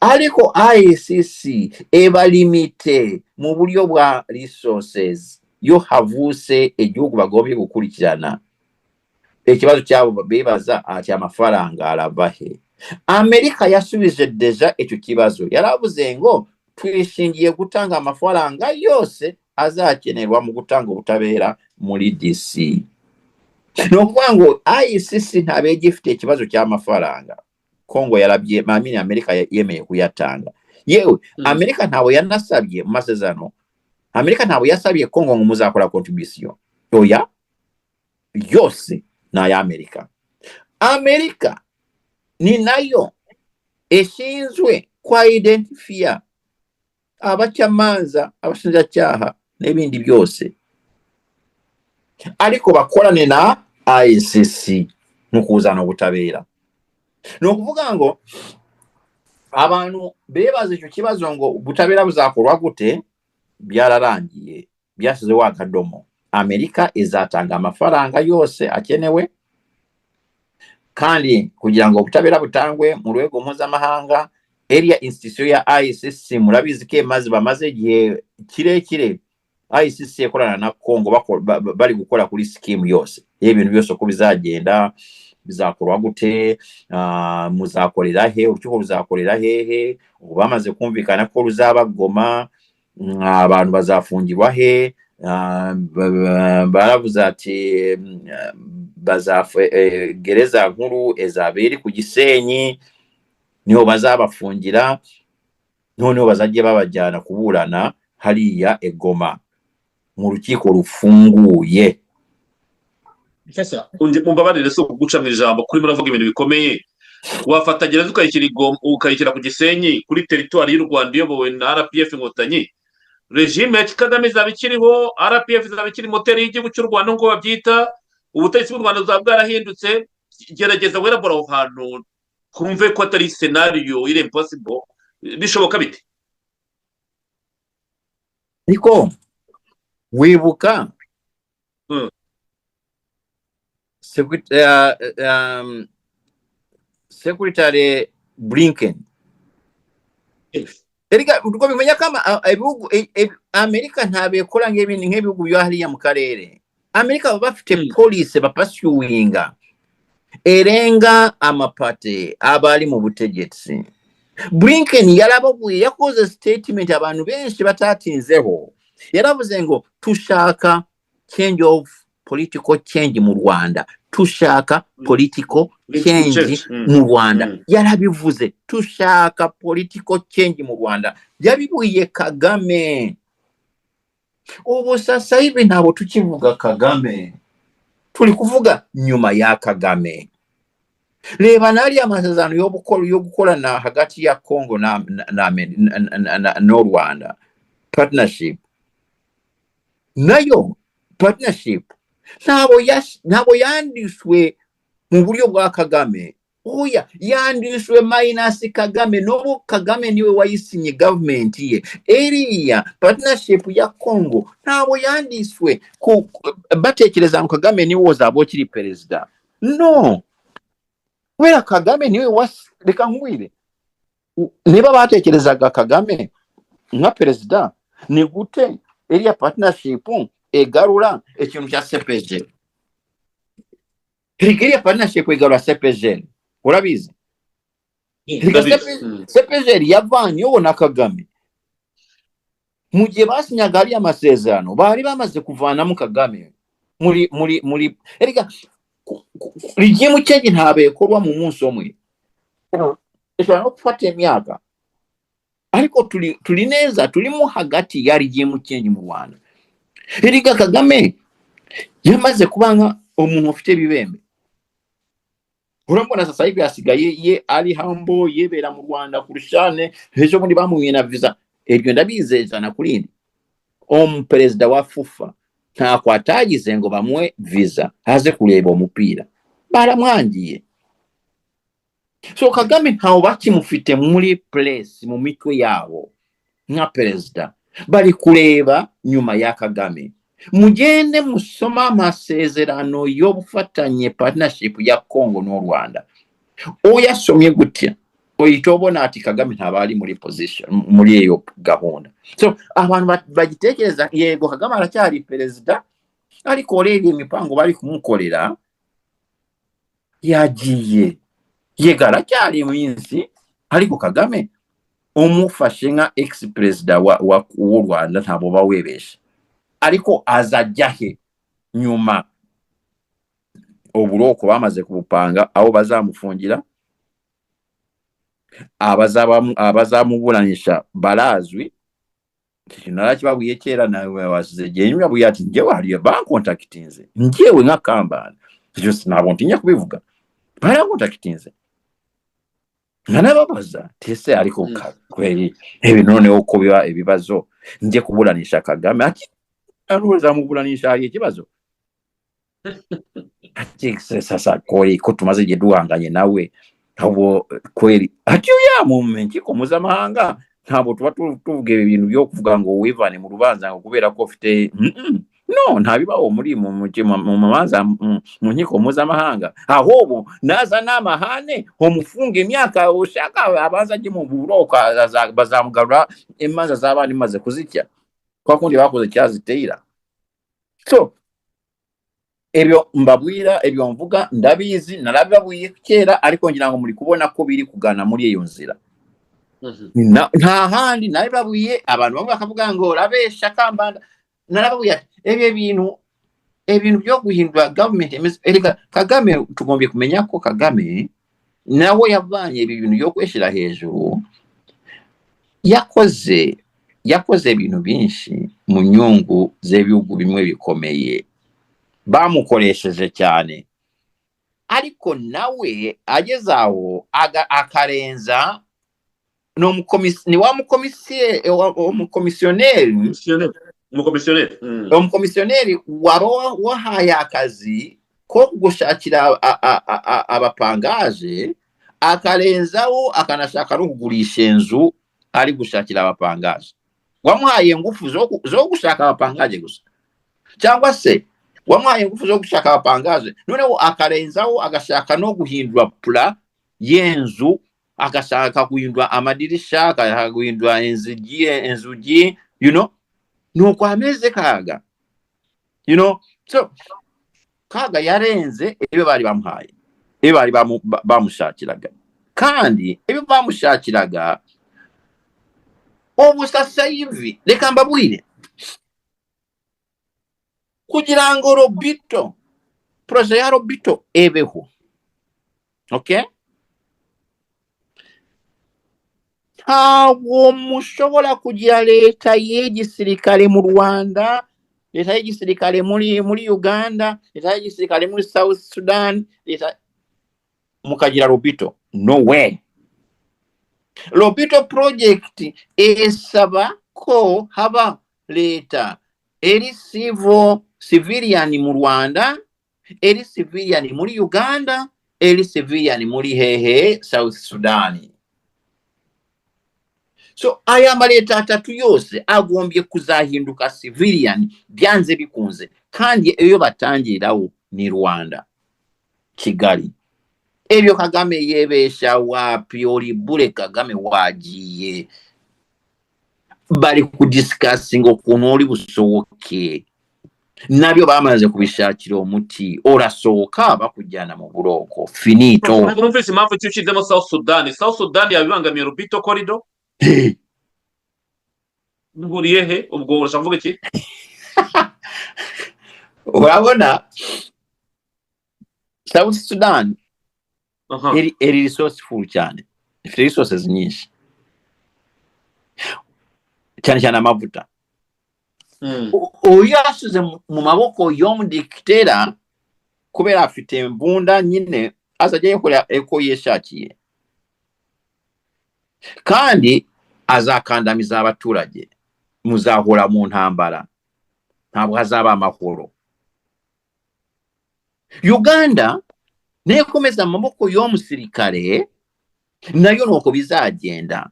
[SPEAKER 2] Ariko ICC eba limite mu buryo bwa resources. Yo havuse egihugu bagombye gukurikirana ekibazo cyabo bebaza ati amafaranga arabahe. Amerika yasubije deja ecyo kibazo, yaravuze ngo twishingiye gutanga amafaranga yose azakenerwa mu gutanga ubutabeera muri DC. Nokuvuga ngo ICC ntabe gifite ikibazo cy'amafaranga. Congo yarabye mamini Amerika yemeye kuyatanga. Yewe Amerika ntawe yanasabye mu masezerano. Amerika ntawe yasabye Congo ngo muzakora contribution. Oya, yose na ya Amerika. Amerika ni nayo eshinzwe kwa identify abacamanza, abashinjacyaha n'ebindi byose, ariko bakorane na ICC nukuzana obutabeera. Nokuvuga ngo abantu bebaza icyo kibazo ngo obutabeera buzakorwa gute, byararangiye, byasizeho akadomo. Amerika izatanga amafaranga yose akenewe, kandi kugira ngo obutabeera butangwe mu rwego mpuzamahanga. Area institution ya ICC murabizi ke bamaze igihe kirekire ICC yakorana na Congo bari gukora kuri scheme yose y'ibintu byose ko bizagenda, bizakorwa gute, muzakorera he, urukiko ruzakorera hehe, bamaze kumvikana ko ruzaba Goma, abantu bazafungirwa he, baravuze ati gereza nkuru ezaberi ku Gisenyi niho bazabafungira, noneho bazagiye babajyana kuburana hariya Goma mu rukiko rufunguye.
[SPEAKER 1] Sasa mumbabarire so kuguca mu ijambo kuri muravuga ibintu bikomeye. Wafata gereza ukayishyira ku Gisenyi kuri territoire y'u Rwanda iyobowe na RPF Inkotanyi. Regime ya Kagame zabikiriho, RPF zabikiri moteri y'igihugu cy'u Rwanda ngo babyita. Ubutegetsi bw'u Rwanda buzaba bwarahindutse. Gerageza werabora aho hantu kumve ko atari scenario iri impossible. Bishoboka bite?
[SPEAKER 2] Niko wibuka Secretary Blinken. Erika uko bimenya kama ibihugu Amerika ntabekora nk'ibihugu byo hariya mu karere. Amerika bafite police bapasuwinga erenga amapate abali mu butegetsi. Blinken yarababuye yakoze statement abantu benshi batatinzeho. Yaravuze ngo tushaka change of political change mu Rwanda, tushaka political change mu Rwanda. Yarabivuze, tushaka political change mu Rwanda. Yabibuye Kagame. Ubu sasa hivi ntabwo tukivuga Kagame, turi kuvuga nyuma ya Kagame. Reba nari amasezerano yo gukorana hagati ya Congo na Rwanda, partnership. Nayo partnership ntabwo yandishwe mu buryo bwa Kagame. Oya, yandishwe minus Kagame. Nobo Kagame niwe wayisinye government ye. Area partnership ya Congo ntabwo yandishwe batekereza ngo Kagame niwe wazaba kiri perezida. No. Wera Kagame niwe reka ngwire. Niba batekerezaga Kagame nka perezida, ni gute area partnership egarura ikintu cya CPG? Area partnership egarura CPG. Urabizi? CPG yavanyeho na Kagame. Mu gihe basinyaga ari amasezerano, bari bamaze kuvanamo Kagame muri erega rigiye mu cyengi ntabe korwa mu munsi omwe. Eshobora no gufata emyaka. Ariko turi neza, turimo hagati yarigiye mu cyengi mu Rwanda. Erega Kagame yamaze kubanga umuntu ufite bibembe. Urambona sasa hivi asigaye ye ari hambo yebera mu Rwanda kurushane, ejo muri bamuye na visa. Ebyo ndabizeza na kurindi. Perezida wa FUFA nta kwatagize ngo bamwe visa haze kureba umupira. Baramwangiye. So Kagame ntawo bakimufite muri place mu mitwe yabo nka perezida. Bari kureba nyuma ya Kagame. Mugende musoma amasezerano yo bufatanye partnership ya Congo no Rwanda. Oyasomye gutya, oyitobona ati Kagame ntabari muri position muri iyo gahunda. So abantu bagitekereza yego Kagame aracyari perezida, ariko rero imipango bari kumukorera yagiye. Yegara cyari mwinsi, ariko Kagame umufashe nka ex perezida wa Rwanda ntabo bawebesha. Ariko azajyahe nyuma uburoko bamaze kubupanga aho bazamufungira, abazamuburanisha barazwi. Narakibabwiye kera nawe wasize genyu yabuye ati ngewe hariye bankontaktinze, ngewe nka Kambanda just nabo ntinya kubivuga, barakontaktinze nkanababaza tese, ariko kweli ebi none uko biba ibibazo nje kuburanisha Kagame ati aruza muburanisha hari ikibazo. Ati sasa kori ko tumaze igihe duhanganye nawe, abo kweli ati ya mumenye ko mpuzamahanga ntabwo tuba tuvuga ibintu byo kuvuga ngo wivane mu rubanza ngo kubera ko ufite no ntabibaho muri mu mamanza mu nkiko mpuzamahanga. Ahubwo naza n'amahane ho mufunga imyaka ushaka abanza aje mu buroko bazamugarura imanza z'abandi maze kuzicya kwa kundi bakoze cyazitera. So ebyo mbabwira, ebyo mvuga ndabizi, narababuye kera, ariko ngira ngo muri kubona ko biri kugana muri iyo nzira. Nta handi narababuye abantu bamwe bakavuga ngo rabesha Kambanda. Narababuye ebyo bintu byo guhindura government. Erega Kagame tugombe kumenya ko Kagame nawe yavanye ibintu byo kweshira hejuru, yakoze ibintu byinshi mu nyungu z'ebihugu bimwe bikomeye bamukoresheje cyane, ariko nawe agezaho akarenza no umukomisiyoneri wahaye akazi ko gushakira abapangaje, akarenzaho akanashaka no kugurisha inzu ari gushakira abapangaje. Wamuhaye ngufu zo gushaka abapangaje gusa, cyangwa se wamuhaye ngufu zo gushaka abapangaje noneho akarenzaho agashaka no guhindura pla yenzu, agashaka guhindura amadirisha, agashaka guhindura inzugi, you know. Nuko ameze Kaga, you know. So Kaga yarenze ibyo bari bamuhaye, ibyo bari bamushakiraga, kandi ibyo bamushakiraga ubu sasa hivi reka mbabwire kugira ngo Lobito proje ya Lobito ebeho. Okay? Ntabwo mushobora kugira leta y'igisirikare mu Rwanda, leta y'igisirikare muri Uganda, leta y'igisirikare muri South Sudan, leta mukagira Lobito. No way. Lobito project esaba ko haba leta eri civilian mu Rwanda, eri civilian muri Uganda, eri civilian muri South Sudan. So aya maleta atatu yose agombye kuzahinduka civilian byanze bikunze, kandi eyo batangirawo ni Rwanda, Kigali. Ebyo Kagame yebesha wapi, oli bule Kagame wagiye. Bali kudiscussing okuntu oli busowoke. Nabyo bamaze kubishakira omuti, orasowoka bakujyana mu buroko. Finito.
[SPEAKER 1] Numvise impamvu cyushidemo South Sudan. South Sudan yabibangamiye Lobito corridor. Nguriye he ubwo urashaka kuvuga iki?
[SPEAKER 2] Urabona South Sudan eri resourceful cyane, ifite resources nyinshi cyane cyane amavuta. Uyu yasuze mu maboko y'omudictator kubera afite imbunda nyine azajya yakora eko yeshakiye, kandi azakandamiza abaturage, muzahora mu ntambara, ntabwo hazaba amahoro. Uganda nekomeza amaboko y'omusirikare nayo nuko bizagenda,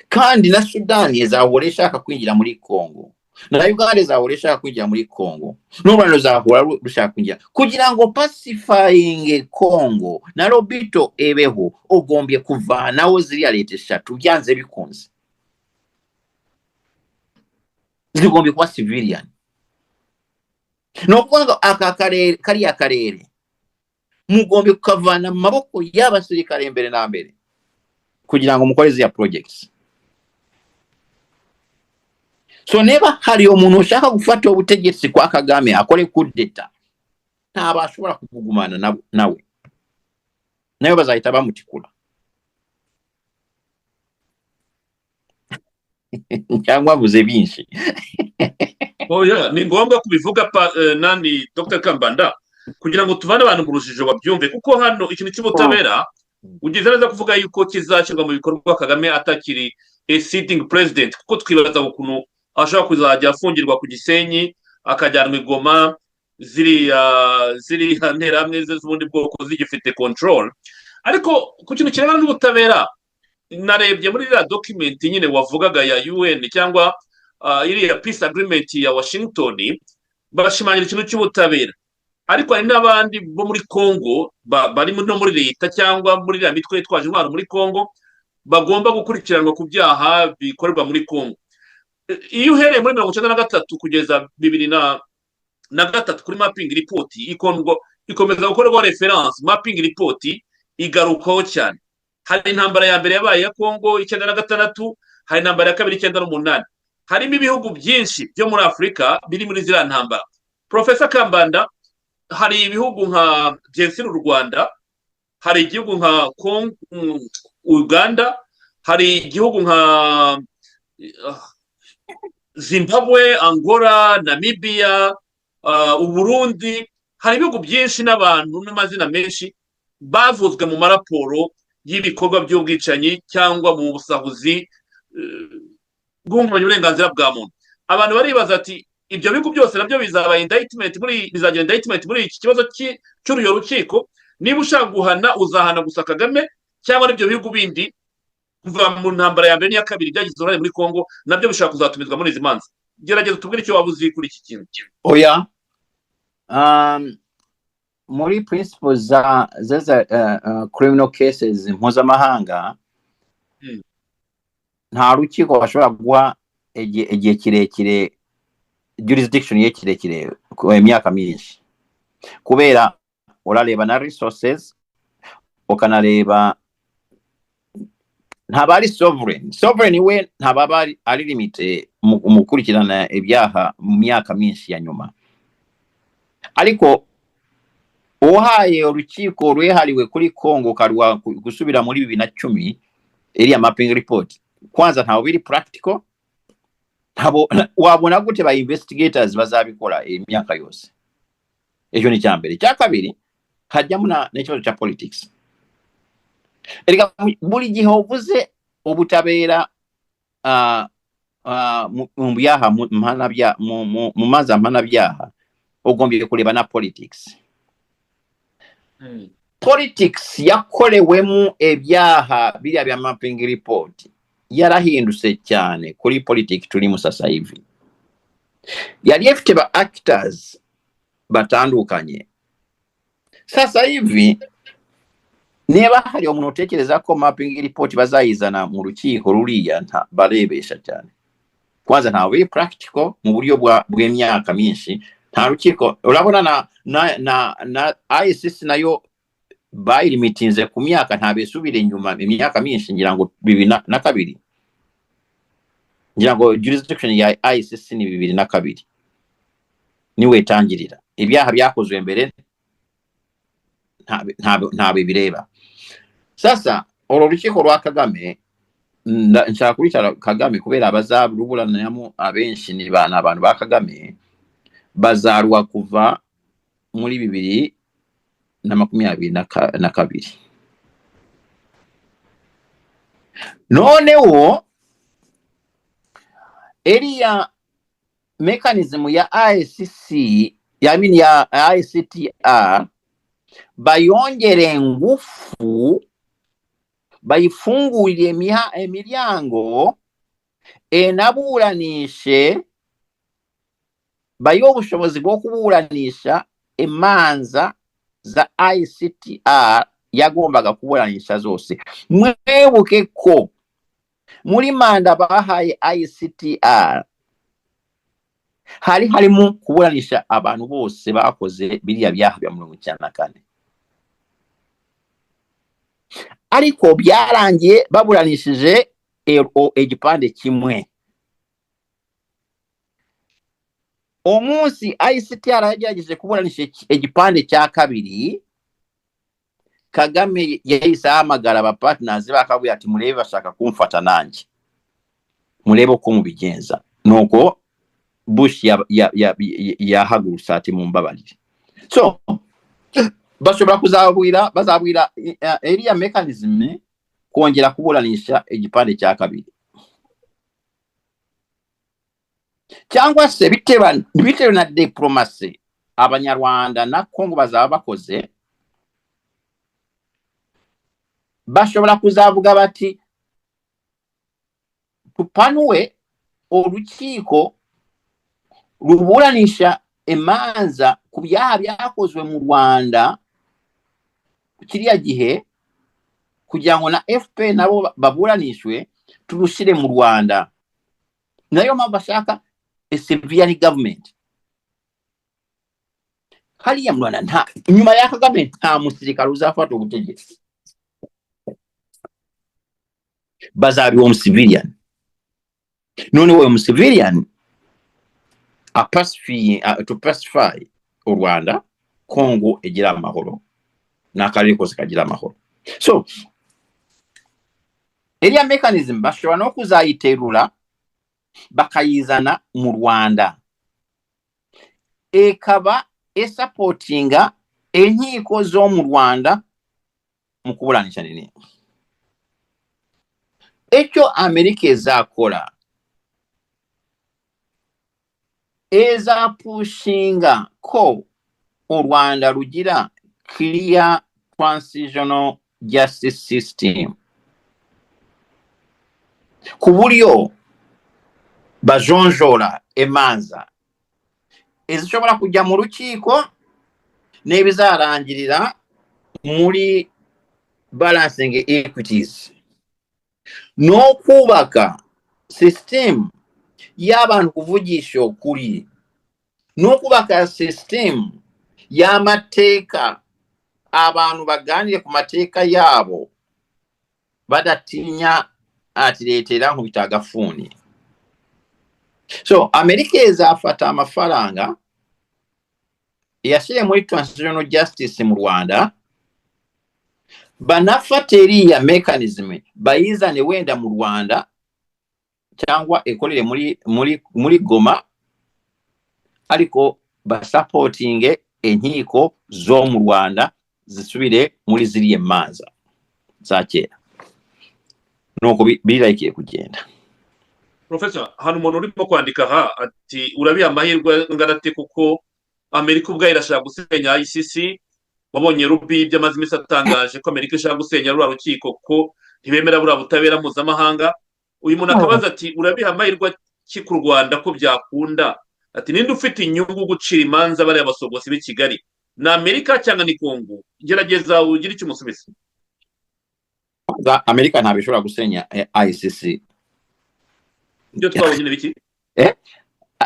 [SPEAKER 2] kandi na Sudan izahora ishaka kwinjira muri Congo, na Uganda izahora ishaka kwinjira muri Congo, n'u Rwanda ruzahora rushaka kwinjira. Kugira ngo pacifying Congo na Lobito ebeho, ugombye kuvanaho ziriya leta eshatu byanze bikunze. Zigombye kuba civilian. No kwanga kariya karere mugombye kukavana mu maboko y'abasirikare mbere na mbere kugira ngo mukore ziriya projects. So neba hari umuntu ushaka gufata ubutegetsi kwa Kagame akore coup d'etat, ntabashobora kuvugumana nawe, nayo bazahita bamutikura. Cyangwa buze binshi.
[SPEAKER 1] Oya, ni ngombwa kubivuga nani Dr. Kambanda kugira ngo tuvane abantu mu rujijo babyumve, kuko hano ikintu cy'ubutabera ugize neza kuvuga yuko kizashyirwa mu bikorwa Kagame atakiri a sitting president, kuko twibaza ukuntu ashaka kuzajya afungirwa ku Gisenyi akajyanwa i Goma, ziri nterahamwe z'ubundi bwoko zigifite control. Ariko ku kintu kirebana n'ubutabera, narebye muri iriya document nyine wavugaga ya UN cyangwa iriya peace agreement ya Washington, bashimangira ikintu cy'ubutabera. Ariko hari n'abandi bo muri Congo bari no muri leta cyangwa muri iriya mitwe yitwaje intwaro muri Congo bagomba gukurikiranwa ku byaha bikorerwa muri Congo. Iyo uhereye muri 1993 kugeza 2003 kuri mapping report ikomeza gukorerwa reference, mapping report igarukaho cyane. Hari intambara ya mbere yabaye ya Congo 1996, hari intambara ya kabiri 1998. Harimo ibihugu byinshi byo muri Afrika biri muri ziriya ntambara. Professor Kambanda, hari ibihugu nka Jensi n'u Rwanda, hari igihugu nka Uganda, hari igihugu nka Zimbabwe, Angola, Namibia, Uburundi. Hari ibihugu byinshi n'abantu n'amazina menshi bavuzwe mu maraporo y'ibikorwa by'ubwicanyi cyangwa mu busahuzi guhungabanya uburenganzira bwa muntu. Abantu baribaza ati ibyo bihugu byose nabyo bizagira indictment muri iki kibazo cy'uruyo rukiko. Niba ushaka guhana uzahana gusa Kagame cyangwa n'ibyo bihugu bindi kuva mu ntambara ya mbere n'iya kabiri byagize uruhare muri Congo nabyo bishaka kuzatumizwa muri izi manza. Gerageza tubwire icyo waba uzi kuri iki kintu.
[SPEAKER 2] Oya, muri principles za criminal cases mpuzamahanga, nta rukiko bashobora guha igihe kirekire, jurisdiction ye kirekire ku myaka myinshi, kubera urareba na resources, ukanareba ntabari sovereign we ntababari ari limite mu kurikirana ibyaha mu myaka myinshi ya nyuma. Ariko ohaye urukiko rwehariwe kuri Congo karwa gusubira muri 2010 area mapping report, kwanza ntawo biri practical, ntabo wabona gute ba investigators bazabikora imyaka yose. Ejo ni cyambere. Cyakabiri hajyamo na n'ikibazo cya politics. Erega buri gihe uvuze ubutabera mu byaha mu manza mpanabyaha ugombye kureba na politics. Politics yakorewemo ebyaha biriya bya mapping report yarahindutse cyane kuri politics turi musasa hivi. Yari ifite ba actors batandukanye. Sasa hivi niba hari umuntu utekereza ko mapping report bazayizana mu rukiko ruriya barebesha cyane. Kwanza ntawe biri practical mu buryo bw'imyaka myinshi. Nta rukiko urabona na ICC nayo bayilimitinze ku myaka ntabesubire inyuma imyaka myinshi, ngira ngo 2002. Ngira ngo jurisdiction ya ICC ni 2002 niwe tangirira. Ibyaha byakozwe mbere nta bireba. Sasa oro rukiko rwa Kagame nshaka kubitara Kagame kubera abazaburanamo abenshi ni bana abantu ba Kagame bazarwa kuva muri 2022. Noneho area mechanism ya ICC ya ICTR bayongere ngufu, bayifungurire emiryango enaburanishe, bayo ubushobozi bwo kuburanisha imanza za ICTR yagombaga kuburanisha zose. Mwebuke ko muri manda bahaye ICTR harimo kuburanisha abantu bose bakoze biriya byaha bya 1994. Ariko byarangiye baburanishije igipande kimwe. Omunsi ICTR yagerageje kuburanisha igipande cya kabiri, Kagame yahise ahamagara aba partners bakabwira ati murebe bashaka kumfata nanjye, murebe uko mubigenza. Nuko Bush yahagurutse ati mumbabarire. So bashobora bazabwira area mechanism kongera kuburanisha igipande cya kabiri, cyangwa se bitewe na diplomacy Abanyarwanda na Kongo bazaba bakoze. Bashobora kuzavuga bati tupanuwe urukiko ruburanisha imanza ku byaha byakozwe mu Rwanda kiriya gihe, kugira ngo na FPR nabo baburanishwe turushire mu Rwanda. Nayo mabashaka a civilian government. Hariya mu Rwanda nta nyuma ya Kagame nta musirikare uzafata ubutegetsi, bazabi wo civilian. None wo civilian to pacify u Rwanda, Congo egira amahoro n'akarere kose kagira amahoro. So area mechanism bashobora no kuzayiterura bakayizana mu Rwanda, ekaba supportinga enkiko zo mu Rwanda mu kuburanisha nini. Ekyo Amerika ezakora eza pushinga ko u Rwanda rugira clear transitional justice system, ku buryo bajonjora emanza ezishobora kujya mu rukiko n'ebizarangirira muri balancing equities, no kubaka system y'abantu kuvugisha ukuri, no kubaka system y'amateka abantu baganire ku mateka yabo badatinya atireetera nkubita agafuuni. So America ezafata amafaranga yashyire muri transitional justice mu Rwanda banafata eriya mechanism bayizane wenda mu Rwanda cyangwa ekolere muri Goma ariko basupporting enkiko zo mu Rwanda zisubire muri ziriye manza za kera. Nuko birayikiye kugenda.
[SPEAKER 1] Professor, hano umuntu urimo kwandika aha ati urabiye amahirwe ngarate kuko Amerika ubwayo irashaka gusenya ICC. Wabonye Rubi by'amazi imisi atangaje ko Amerika ishaka gusenya rwa rukiko ko ntibemera bura butabera mpuzamahanga. Uyu muntu akabaza ati urabiye amahirwe ki ku Rwanda ko byakunda? Ati ninde ufite inyungu gucira imanza bari abasogosi b'i Kigali? Na Amerika cyangwa ni Kongo? Gerageza ugira icyo umusubiza.
[SPEAKER 2] Amerika ntabishobora gusenya ICC.
[SPEAKER 1] Ndio twabonye n'ibiki?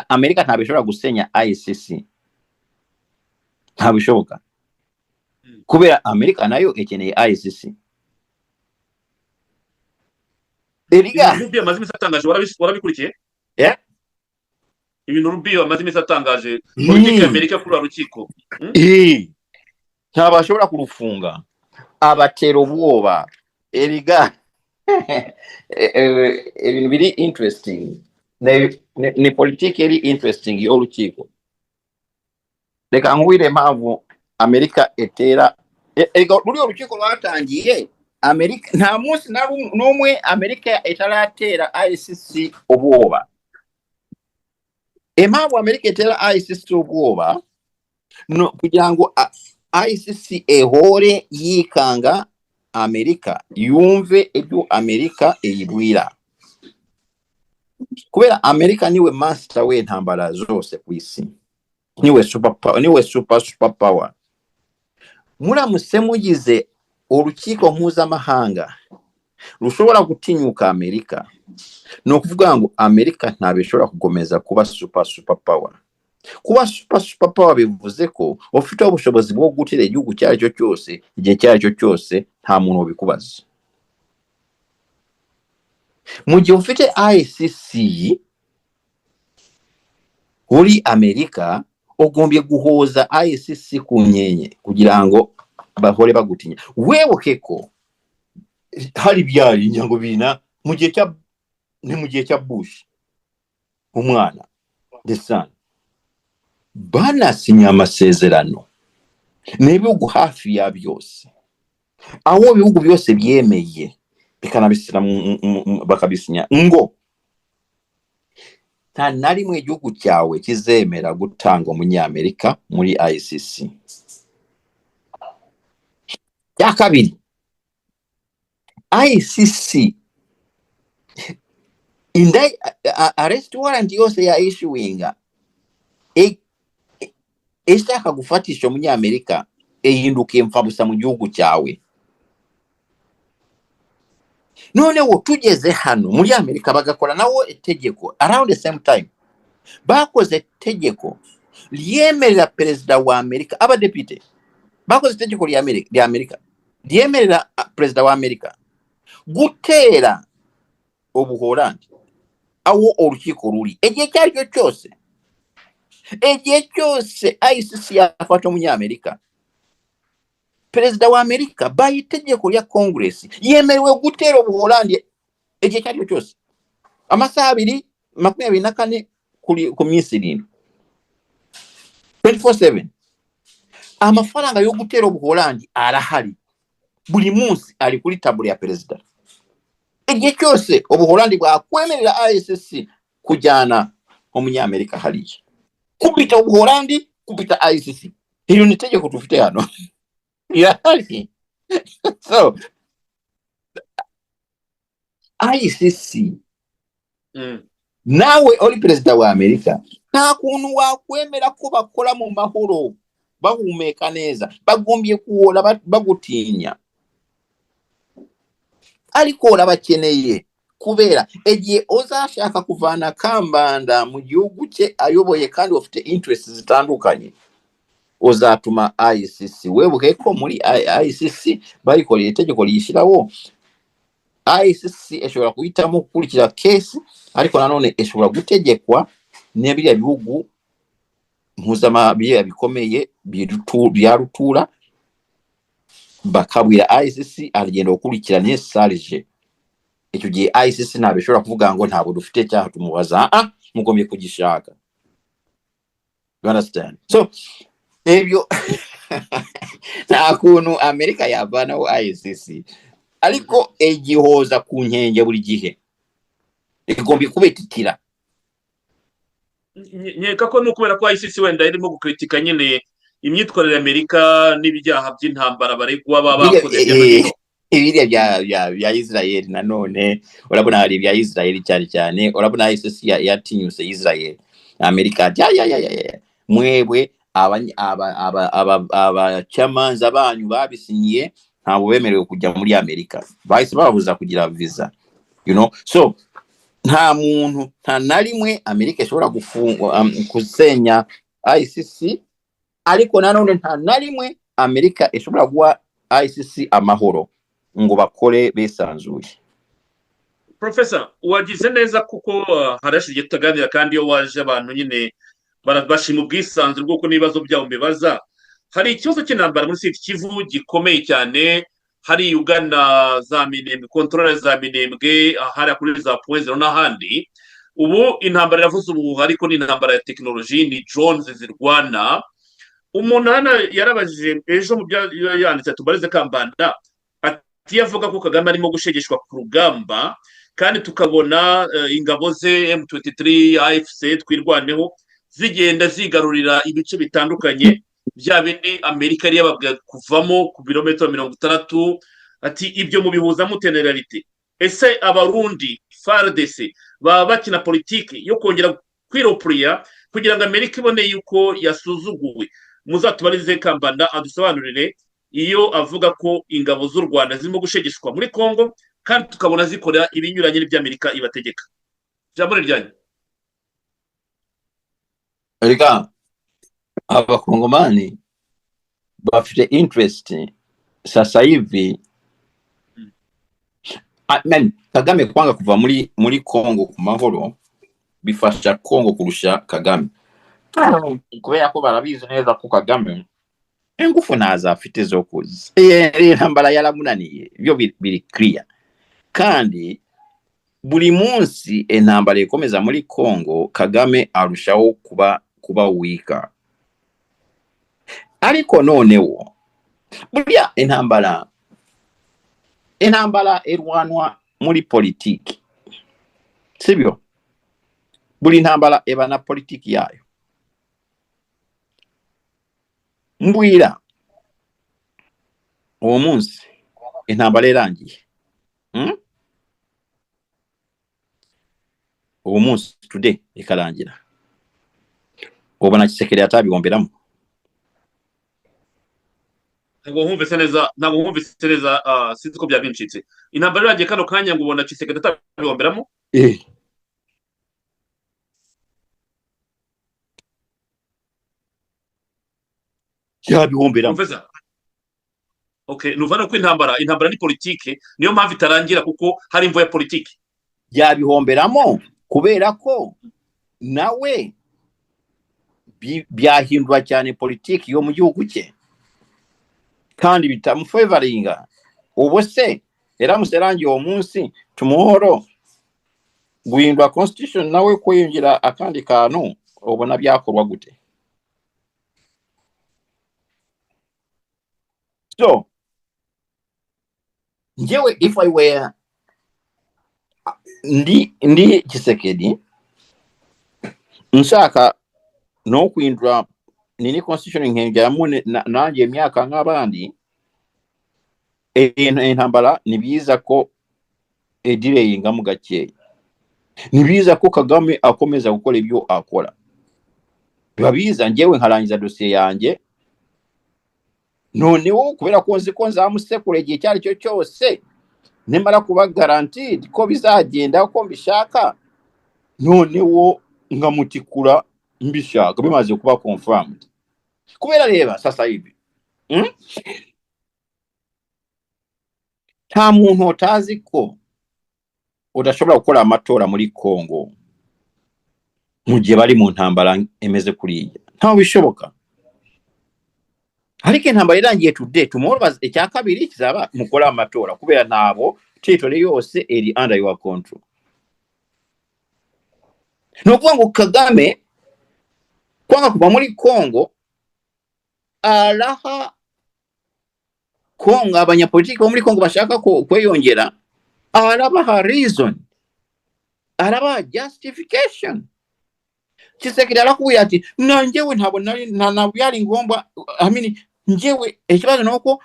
[SPEAKER 2] Amerika ntabishobora gusenya ICC. Ntabishoboka. Kubera Amerika nayo ekeneye ICC. Eriga
[SPEAKER 1] Rubi amazi imisi atangaje warabikurikiye? Ibintu Rubi amazi imisi atangaje politiki ya Amerika kuri rukiko.
[SPEAKER 2] Ntabashobora kurufunga. Abatero ubwoba. Eriga ibintu biri interesting. Ni politiki eri interesting y'urukiko. Reka ngwire mpamvu Amerika etera ego ruri urukiko rwatangiye Amerika nta munsi n'umwe Amerika etaratera ICC ubwoba. Impamvu Amerika etera ICC ubwoba no kugira ngo ICC ehore yikanga Amerika yumve ibyo Amerika eyibwira. Kubera Amerika niwe master we ntambara zose ku isi. Niwe super power. Muramutse mugize urukiko mpuzamahanga rushobora gutinyuka Amerika, no kuvuga ngo Amerika ntabishobora kugomeza kuba super power. Kuba super power bivuze ko ufite ubushobozi bwo gutira igihugu cyacyo cyose igihe cyacyo cyose nta muntu ubikubaza. Mu gihe ufite ICC uri Amerika ugombye guhoza ICC ku nyenye kugira ngo bahore bagutinya. Wewe ko hari byari nyango bina mu gihe cya Bush umwana desana banasinya amasezerano n'ibihugu hafi ya byose, aho ibihugu byose byemeye bikanabisira bakabisinya ngo nta na rimwe igihugu cyawe kizemera gutanga umunyamerika muri ICC. Ya kabiri, ICC indai arrest warrant yose ya issuinga ishaka gufatisha umunyamerika ehinduke mfabusa mu gihugu cyawe. None wo tugeze hano muri Amerika bagakora nawo itegeko around the same time. Bakoze tegeko lyemerera perezida wa Amerika abadepite. Bakoze tegeko lya Amerika lyemerera perezida wa Amerika gutera Ubuholandi aho urukiko ruri egihe cyaryo cyose. Egihe cyose ICC yafata umunyamerika, perezida wa Amerika by itegeko lya Congress yemerewe gutera Ubuholandi egihe cyaryo cyose. Amasaha 224 ku minsi 7 24/7. Amafaranga yo gutera Ubuholandi arahari buri munsi ari kuri table ya perezida. Egihe cyose Ubuholandi bwakwemerera ICC kujyana umunyamerika hariya kubita Ubuholandi kubita ICC. Iyo ni tegeko tufite hano. Irahari. So ICC nawe uri perezida wa Amerika nta kuntu wakwemera ko bakora mu mahoro bahumeka neza, bagombye kuhora bagutinya. Ariko urabakeneye kubera egiye ozashaka kuvana Kambanda mu gihugu cye ayoboye kandi ufite interest zitandukanye, uzatuma ICC webuke ko muri ICC barikoreye itegeko liyishyiraho ICC eshobora kuhitamo kukurikira case ariko nanone eshobora gutegekwa n'ebya bihugu mpuzamahanga bikomeye bya rutura bakabwira ICC agenda gukurikirana Sarge. Icyo gihe ICC ntabishobora kuvuga ngo ntabwo dufite cyaha tumubaza, mugombye kugishaka. You understand? So ebyo nta kuntu Amerika yavanaho ICC ariko egihoza ku nkenge buri gihe igomba kubetitira.
[SPEAKER 1] Nyeka ko nukubera ko ICC wenda irimo gukritika nyine imyitwarire Amerika n'ibyaha by'intambara baregwa bakoze
[SPEAKER 2] ibiriya bya Israel. Nanone urabona hari ibya Israel cyane urabona ICC yatinyuse Israel Amerika ya mwebwe abacamanza banyu babisinyiye ntabwo bemerewe kujya muri Amerika, bahise babuza kugira visa, you know. So nta muntu nta narimwe Amerika ishobora gufungwa kusenya ICC, ariko nanone nta narimwe Amerika ishobora guha ICC amahoro ngo bakore besanzuye.
[SPEAKER 1] Professor, wagize neza kuko harashije tutaganira kandi iyo waje abantu nyine barabashima ubwisanzure bw'uko n'ibibazo byabo mbibaza. Hari ikibazo cy'intambara muri Sud Kivu gikomeye cyane, hari Uganda za Minembwe, controle za Minembwe, hari kuri za Point Zero n'ahandi. Ubu intambara yavuze ubu ariko ni intambara ya technology, ni drones zirwana. Umuntu hano yarabajije ejo mu bya yanditse tubarize Kambanda ati yavuga ko Kagame arimo gushegeshwa ku rugamba kandi tukabona ingabo ze M23 AFC twirwaneho zigenda zigarurira ibice bitandukanye bya bindi Amerika yari yababwiye kuvamo ku birometero 60. Ati ibyo mu bihuza muteneralite. Ese abarundi FARDC baba bakina politiki yo kongera kwiropuria kugira ngo Amerika ibone yuko yasuzuguwe? Muzatubarize Kambanda adusobanurire iyo avuga ko ingabo z'u Rwanda zirimo gushegeshwa muri Kongo kandi tukabona zikora ibinyuranye n'Amerika ibategeka. Jambo ryanyu.
[SPEAKER 2] Erika abakongomani bafite interest sasa hivi. Kagame kwanga kuva muri Kongo ku mahoro bifasha Kongo kurusha Kagame, kubera ko barabizi neza ko Kagame ingufu naza afite zo kuza intambara yaramunaniye, byo biri clear. Kandi buri munsi intambara ikomeza muri Kongo Kagame arushaho kuba wika. Ariko noneho buriya intambara irwanwa muri politiki, sibyo? Buri intambara eba na politiki yayo. Mbwira uwo munsi intambara irangiye, uwo munsi today ikarangira, ubona Tshisekedi atabigomberamo?
[SPEAKER 1] Ntabwo nkumvise neza sinzi ko byabincitse. Intambara irangiye kano kanya ngo ubona Tshisekedi atabigomberamo?
[SPEAKER 2] Yabihomberamo.
[SPEAKER 1] Professor. Okay, nuvana ko intambara ni politike, niyo mpamvu itarangira kuko hari imvo ya politike.
[SPEAKER 2] Yabihomberamo kubera ko nawe byahindura cyane politiki yo mu gihugu cye kandi bitamufavoringa. Ubu se eramuserangiye uwo munsi tumuhoro guhindura constitution nawe kwinjira akandi kantu, ubona byakorwa gute? So njewe if I were ndi Tshisekedi nshaka no kwindura nini constitution nkengera mune nanjye imyaka nk'abandi, intambara ni biza ko edireyinga mu gake, ni biza ko Kagame akomeza gukora ibyo akora. Biba biza njewe nkarangiza dossier yanjye, noneho kubera ko nzi ko nzamusekura igihe cyari cyo cyose nemara kuba guaranteed ko bizagenda uko mbishaka, noneho ngamutikura mbishaka bimaze kuba confirmed. Kubera reba sasa hivi nta muntu utazi ko udashobora gukora amatora muri Congo mu gihe bari mu ntambara emeze kuriya ntaho bishoboka. Ariko intambara irangiye today tomorrow icya kabiri kizaba mukora amatora kubera ntabo territory yose eri under your control. No kuvuga ngo Kagame kwanga kuva muri Congo araha Kongo abanyapolitiki bo muri Congo bashaka kweyongera arabaha reason, arabaha justification. Tshisekedi arakubuye ati nanjyewe ntabwo byari ngombwa, njyewe ikibazo nuko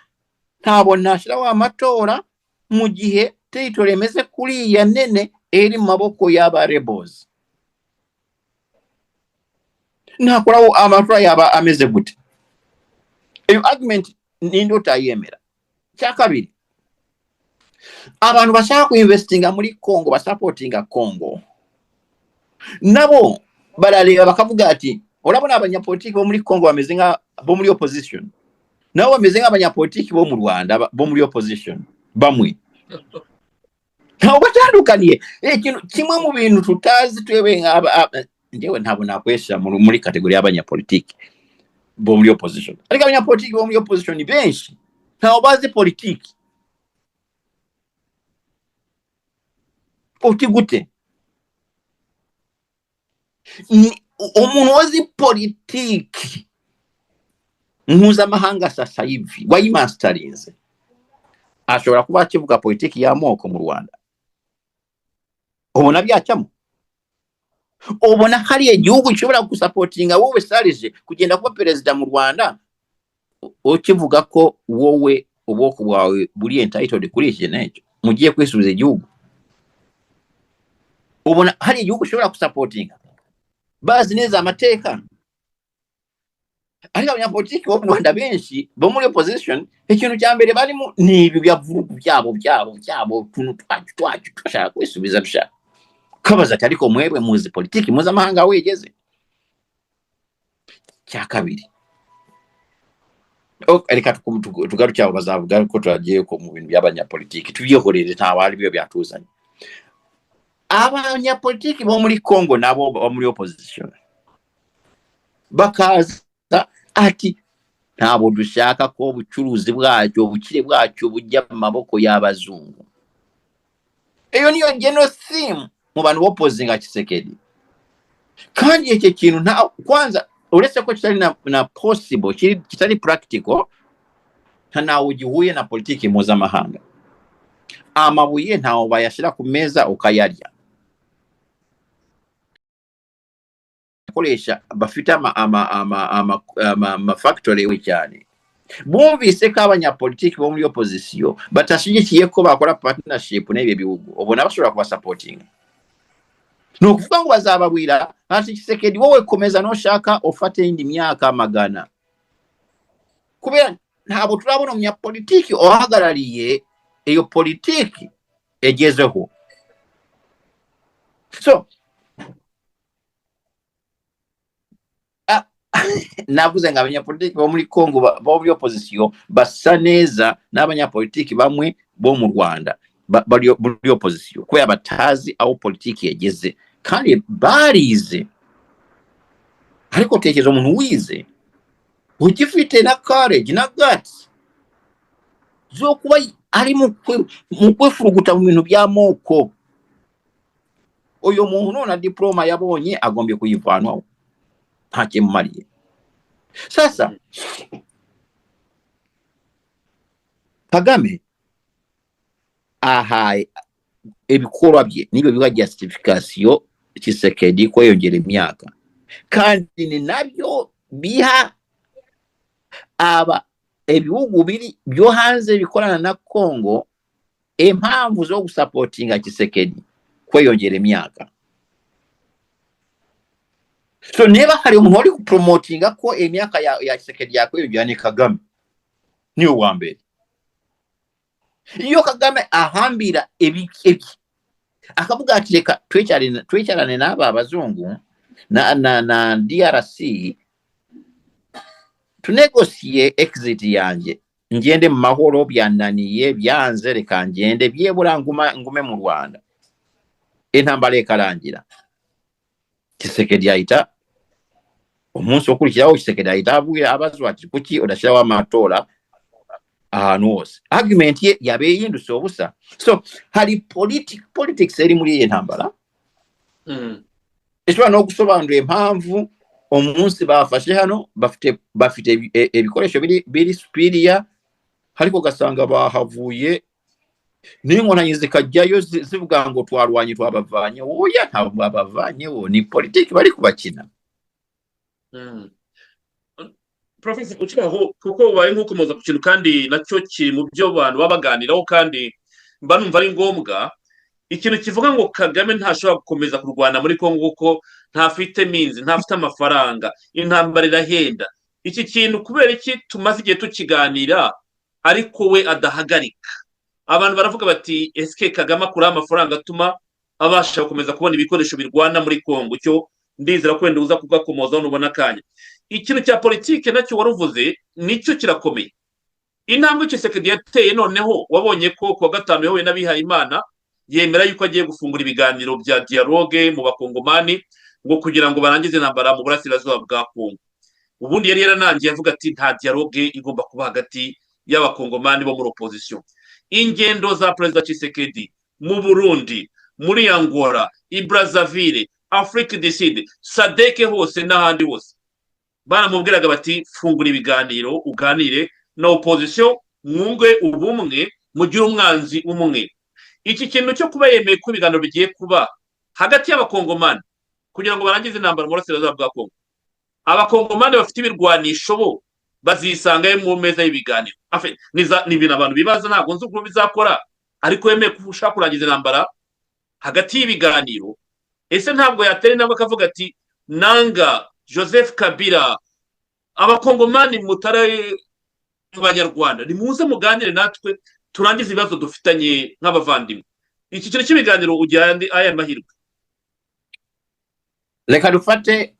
[SPEAKER 2] ntabona nashiraho amatora mu gihe territory emeze kuriya nene eri maboko y'aba rebels. Nakoraho amatora yaba ameze gute? Iyo argument nindo tayemera. Cyakabiri, abantu bashaka kuinvestinga muri Congo, basupportinga Congo, nabo barareba bakavuga ati urabona abanyapolitiki bo muri Congo bameze nka bo muri opposition, nabo bameze nk'abanyapolitiki bo mu Rwanda bo muri opposition bamwe. Ntaho batandukaniye. Ikintu kimwe mu bintu tutazi twebe njyewe ntabwo nakwesha muri kategori y'abanyapolitiki bo muri opposition. Ariko abanyapolitiki bo muri opposition ni benshi ntaho bazi politiki. Uti gute? Umuntu wazi politiki mpuzamahanga sasa hivi wayimasterinze ashobora kuba akivuga politiki y'amoko mu Rwanda. Ubona byacyamo? Ubona hari igihugu gishobora gusupportinga wowe Sarije kugenda kuba perezida mu Rwanda ukivuga ko wowe ubwoko bwawe buri entitled kuri iki n'icyo mugiye kwisubiza igihugu? Ubona hari igihugu gishobora gusupportinga bazi neza amateka? Ariko abanyapolitiki bo mu Rwanda benshi bo muri opposition ikintu cya mbere barimo ni ibi byavuga byabo tuntu twacu twashaka kwisubiza dushaka kabaza ati ariko mwebwe muzi politiki mpuzamahanga wegeze. Cya kabiri, reka tugarukira bazavuga ko turagiye ko mu bintu by'abanyapolitiki tubyihorere nta bari byo byatuzanye. Abanyapolitiki bo muri Congo nabo bo muri opposition bakaza ati ntabwo dushaka ko ubucuruzi bwacyo bukire bwacyo bujya mu maboko y'abazungu. Iyo niyo genocide mu bantu opposing Tshisekedi. Kandi iki kintu nta kwanza uretse ko kitari na possible kitari practical ntawe ugihuye na politiki mpuzamahanga. Amabuye ntawo bayashira ku meza ukayarya. Koresha bafite ama factory we cyane. Bumvise ko abanyapolitiki bo muri opposition batashigikiye ko bakora partnership n'ibyo bihugu, ubona bashobora kuba supporting. No kuvuga ngo bazababwira ati Tshisekedi wowe komeza no shaka ufate indi myaka magana. Kubera ntabwo turabona umunyapolitiki ohagarariye iyo politiki egezeho. So navuze ngo abanyapolitiki bo muri Congo bo muri opposition basa neza n'abanyapolitiki bamwe bo mu Rwanda bari muri opposition kubera batazi aho politiki yageze kandi barize. Ariko tekereza umuntu wize ugifite na courage na guts zo kuba ari mu kwefuruguta mu bintu by'amoko, uyu muntu na diploma yabonye agombye kuyivanwaho ntacyo mumariye. Sasa Kagame ahaye ibikorwa bye nibyo biba justification Tshisekedi ko yongera imyaka, kandi ni nabyo biha aba ebihugu biri byo hanze bikorana na Congo impamvu zo gusupportinga Tshisekedi ko yongera imyaka. So niba hari umuntu uri promotinga ko imyaka ya Tshisekedi yakwiyongera ni Kagame, ni uwa mbere. Iyo Kagame ahambira ebi akavuga ati reka twicarane n'aba bazungu na DRC tunegosie exit yanjye ngende mu mahoro, byananiye byanze reka ngende byebura ngume mu Rwanda. entambala ekalangira Kisekedi ayita omunsi okurikirawo Kisekedi ayita abwira abazwa ati kuki odashyiraho amatora ahantu hose. Argument ye yabeyinduse obusa. So hari politics eri muri iyi ntambara ishobora no gusobanura impamvu omunsi bafashe hano bafite ibikoresho biri superior ariko gasanga bahavuye n'inkonanyi zikajyayo zivuga ngo twarwanye twabavanye. Oya ntabwo babavanyeho, ni politiki bari kubakina.
[SPEAKER 1] Professor ukiraho kuko ubaye nk'uko muza ku kintu kandi nacyo kiri mu byo abantu babaganiraho kandi mba numva ari ngombwa, ikintu kivuga ngo Kagame ntashobora gukomeza kurwana muri Kongo kuko ntafite minzi, ntafite amafaranga, intambara irahenda. Iki kintu kubera iki tumaze igihe tukiganira ariko we adahagarika? Abantu baravuga bati eske Kagame akura amafaranga atuma abasha gukomeza kubona ibikoresho birwana muri Kongo? Cyo ndizera ko wenda uza kugakomozaho nubona kanya. Ikintu cya politike nacyo waruvuze nicyo kirakomeye. Intambwe Tshisekedi yateye noneho wabonye ko kuwa gatanu yahuye n'abihaye Imana yemera yuko agiye gufungura ibiganiro bya dialogue mu bakongomani ngo kugira ngo barangize intambara mu burasirazuba bwa Kongo. Ubundi yari yaranangiye avuga ati nta dialogue igomba kuba hagati y'abakongomani bo muri opposition. Ingendo za President Tshisekedi mu Burundi, muri Angola, i Brazzaville, Afrique du Sud, SADC hose n'ahandi hose baramubwiraga bati fungura ibiganiro uganire na opposition, mwunge ubumwe, mugire umwanzi umwe. Iki kintu cyo kuba yemeye ko ibiganiro bigiye kuba hagati y'abakongomani kugira ngo barangize intambara mu burasirazuba bwa Kongo, abakongomani bafite ibirwanisho bo bazisanga mu meza y'ibiganiro. Ni ibintu abantu bibaza, ntabwo nzi uko bizakora, ariko yemeye kushaka kurangiza intambara hagati y'ibiganiro. Ese ntabwo yatera intambwe akavuga ati nanga Joseph Kabila, abakongomani mutare abanyarwanda nimuze muganire natwe turangize ibibazo dufitanye nk'abavandimwe? Iki kintu cy'ibiganiro ujyande aya mahirwe?
[SPEAKER 2] Reka dufate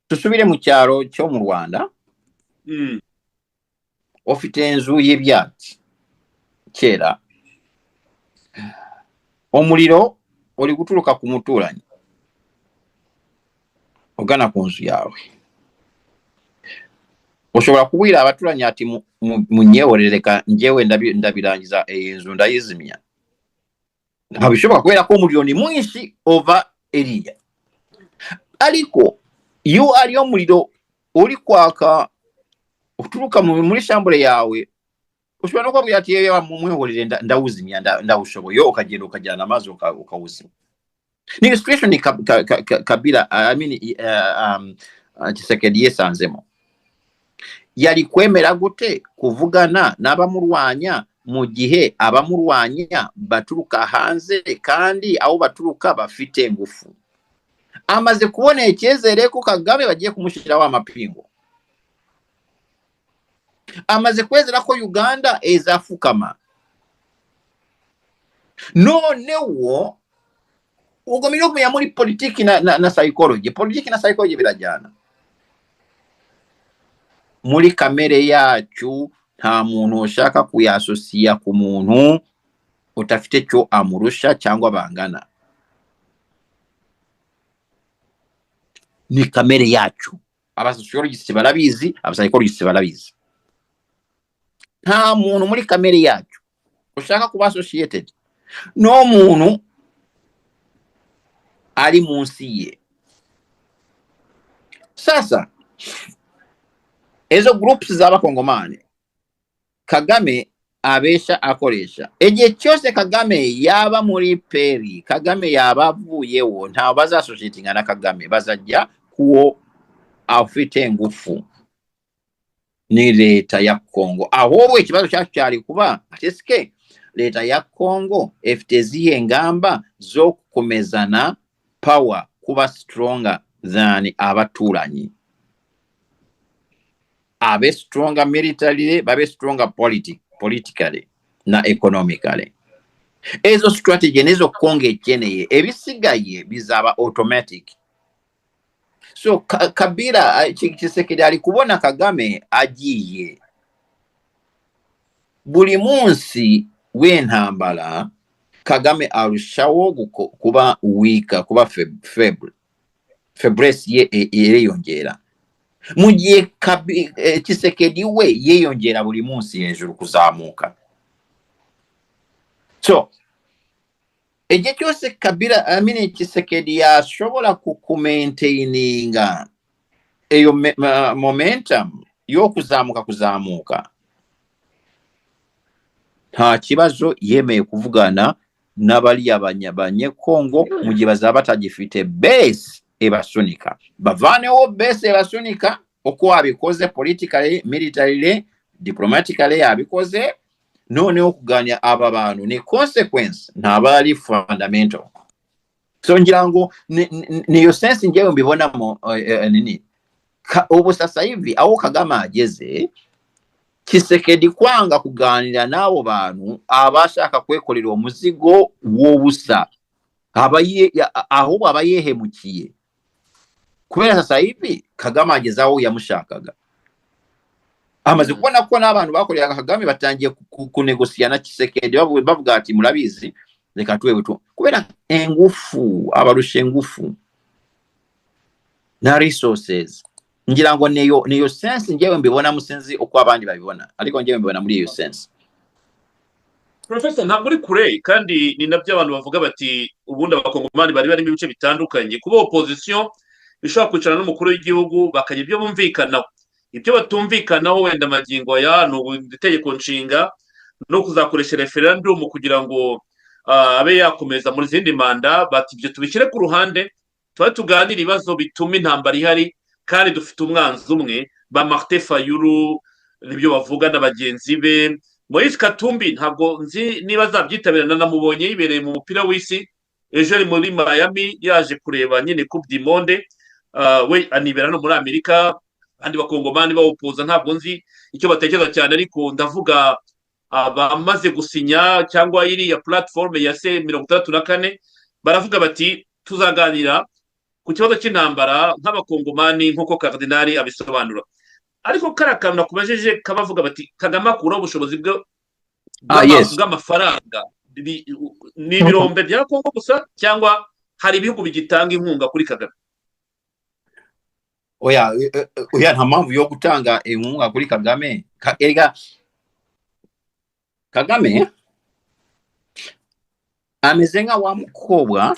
[SPEAKER 2] tusubire mu cyaro cyo mu Rwanda. Ufite inzu y'ibyatsi kera, umuriro uri guturuka ku muturanyi ugana ku nzu yawe. Ushobora kubwira abaturanyi ati munyeworereka njyewe ndabirangiza iyi nzu ndayizimya. Ntabishoboka kubera ko umuriro ni mwinshi over area. Ariko iyo ari umuriro uri kwaka uturuka muri shambure yawe, ushobora no kubwira ati yewe mumwihorere ndawuzimya ndawushoboye, ukagenda ukajyana amazi ukawuzimya. Ni situation Kabila Tshisekedi yesanzemo. Yari kwemera gute kuvugana n'abamurwanya mu gihe abamurwanya baturuka hanze kandi aho baturuka bafite ngufu? Amaze kubona icyizere ko Kagame bagiye kumushyiraho amapingo, amaze kwezera ko Uganda ezafukama. Noneho ugomba kumenya muri politiki na psychology. Politiki na psychology birajyana. Muri kamere yacu nta muntu ushaka kuyasosiya ku muntu utafite cyo amurusha cyangwa bangana. Ni kamere yacu. Abasociologists barabizi, abapsychologists barabizi. Nta muntu muri kamere yacu ushaka kuba associated no muntu ari munsi ye. Sasa ezo groups z'abakongomani Kagame abesha akoresha. Igihe cyose Kagame yaba muri peri, Kagame yaba avuyeho, nta bazasociatinga na Kagame, bazajya kuwo afite ngufu ni leta ya Kongo. Ahubwo ikibazo cyacu cyari kuba ateske leta ya Kongo ifite zihe ngamba zo kukomezana power kuba stronger than abaturanyi. Abe stronger militarily, babe stronger politically na economically. Ezo strategy nezo Kongo ikeneye, ebisigaye bizaba automatic. So Kabila Tshisekedi ali kubona Kagame agiye buri munsi w'entambara Kagame arushaho kuba weaker, kuba faiblesse ye yongera. Mu gihe Tshisekedi we yeyongera buri munsi hejuru kuzamuka. So eje cyose Kabila Tshisekedi yashobora kumaintaininga eyo momentum yo kuzamuka nta kibazo yemeye kuvugana n'abali abanye Kongo mu gihe bazaba batagifite base ebasunika. Bavaneho base ebasunika uko abikoze politically, militarily, diplomatically abikoze, noneho kuganira aba bantu ni consequence ntabari fundamental. So ngira ngo niyo sense ngewe mbibona mo nini ubu sasa hivi aho Kagame ageze, Tshisekedi kwanga kuganira nabo bantu abashaka kwekorera umuzigo w'ubusa aho abayehemukiye, kubera sasa hivi Kagame ageze aho yamushakaga. Amaze kubona ko n'abantu bakorera Kagame batangiye kunegosiya na Tshisekedi bavuga ati murabizi reka tuwe buto, kubera engufu abarushe engufu na resources. Ngira ngo niyo sense ngewe mbibona musenzi uko abandi babibona, ariko ngewe mbibona muri iyo sense.
[SPEAKER 1] Professor ntabwo uri kure, kandi ni nabyo abantu bavuga bati ubundi abakongomani bari mu bice bitandukanye, kuba opposition ishobora kwicarana n'umukuru w'igihugu bakagira ibyo bumvikanaho. Ibyo batumvikanaho wenda magingo ya no itegeko nshinga no kuzakoresha referendum kugira ngo abe yakomeza muri zindi manda, bati ibyo tubishyire ku ruhande tuganira ibibazo bituma intambara ihari, kandi dufite umwanzi umwe. Ba Martin Fayulu nibyo bavuga na bagenzi be. Moise Katumbi ntabwo nzi niba zabyitabira, namubonye yibereye mu mupira w'isi ejo ari muri Miami yaje kureba nyine Coupe du Monde, we anibera no muri Amerika. Andi bakongomani bawupuza ntabwo nzi icyo batekereza cyane, ariko ndavuga abamaze gusinya cyangwa iriya platform ya C64 baravuga bati tuzaganira ku kibazo cy'intambara nk'abakongomani nk'uko Cardinal abisobanura. Ariko karakantu nakubajeje kabavuga bati Kagame akuraho ubushobozi bw'amafaranga, ni ibirombe bya Kongo gusa cyangwa hari ibihugu bigitanga inkunga kuri Kagame?
[SPEAKER 2] Oya nta mpamvu yo gutanga inkunga kuri Kagame. Kagame ameze nka wa mukobwa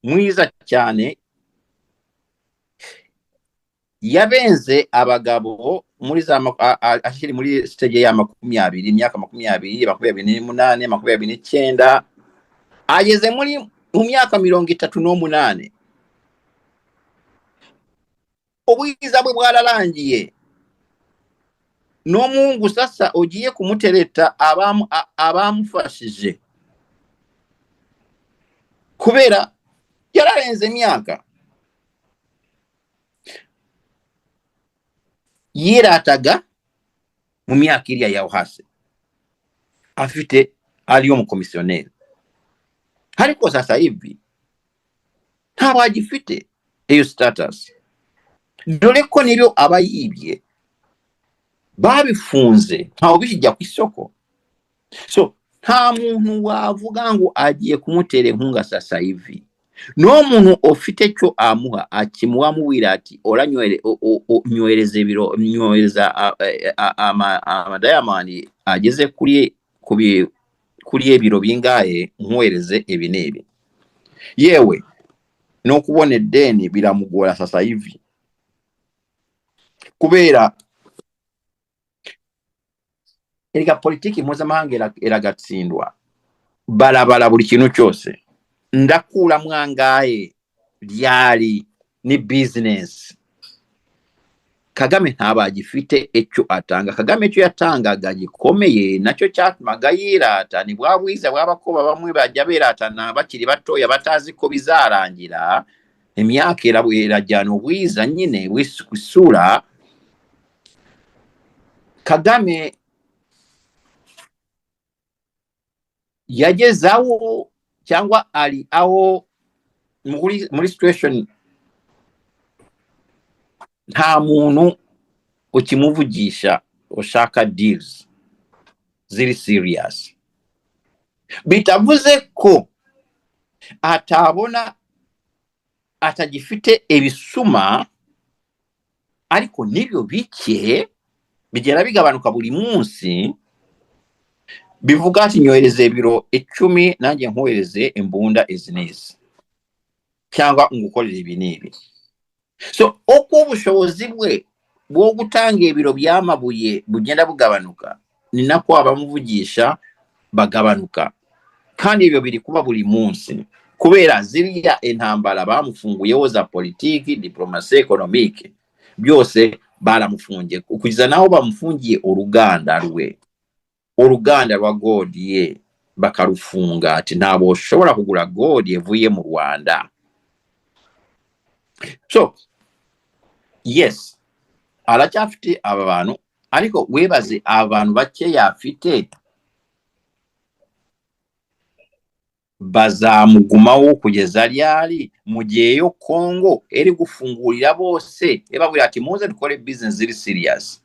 [SPEAKER 2] mwiza cyane yabenze abagabo muri ashiri muri stage ya 20, imyaka 20, 28, 29, ageze muri mu myaka 38. Ubwiza bwe bwararangiye, no Mungu sasa ugiye kumutereta abamufashije kubera yararenze imyaka. Yirataga mu myaka iriya yaho hasi afite ariyo mu komisioneri, ariko sasa hivi ntabwo agifite iyo status, dore ko nibyo abayibye babifunze ntaho bijya ku isoko. So nta muntu wavuga ngo agiye kumutera inkunga sasa hivi. No muntu ofite cyo amuha akimuwa mubwira ati nyohereze biro, nyohereza Diamond ageze kuri ebiro bingahe nkohereze ebi nebi. Yewe no kubona deni biramugora sasa hivi, kubera erega politiki mpuzamahanga iragatsindwa, barabara buri kintu cyose. Ndakura mwangaye byari ni business. Kagame ntabagifite ecyo atanga. Kagame ecyo yatangaga gikomeye nacyo cyatumaga yirata, ni bwabwiza bw'abakoba bamwe bajya beratana bakiri batoya batazi ko bizarangira. Imyaka irajyana ubwiza nyine wisura. Kagame yagezaho cyangwa ari aho muri situation nta muntu ukimuvugisha ushaka deals ziri serious. bitavuze ko atabona atagifite ebisuma ariko nibyo bike bigera bigabanuka buri munsi bivuga ati nyohereze ibiro 10 nanjye nkohereze imbunda izinezi cyangwa ngukorera ibi nibi. So uko ubushobozi bwe bwo gutanga ibiro by'amabuye bugenda bugabanuka ni nako abamuvugisha bagabanuka, kandi ibyo biri kuba buri munsi kubera ziriya intambara bamufunguyeho za politiki, diplomasi, ekonomike byose baramufungiye kugeza naho bamufungiye uruganda rwa gold ye bakarufunga ati ntabwo ushobora kugura gold yavuye mu Rwanda. So yes, aracyafite aba bantu ariko webaze abantu bake yafite bazamugumaho kugeza ryari mu gihe yo Kongo eri gufungurira bose ebabwira ati muze dukore business ziri serious,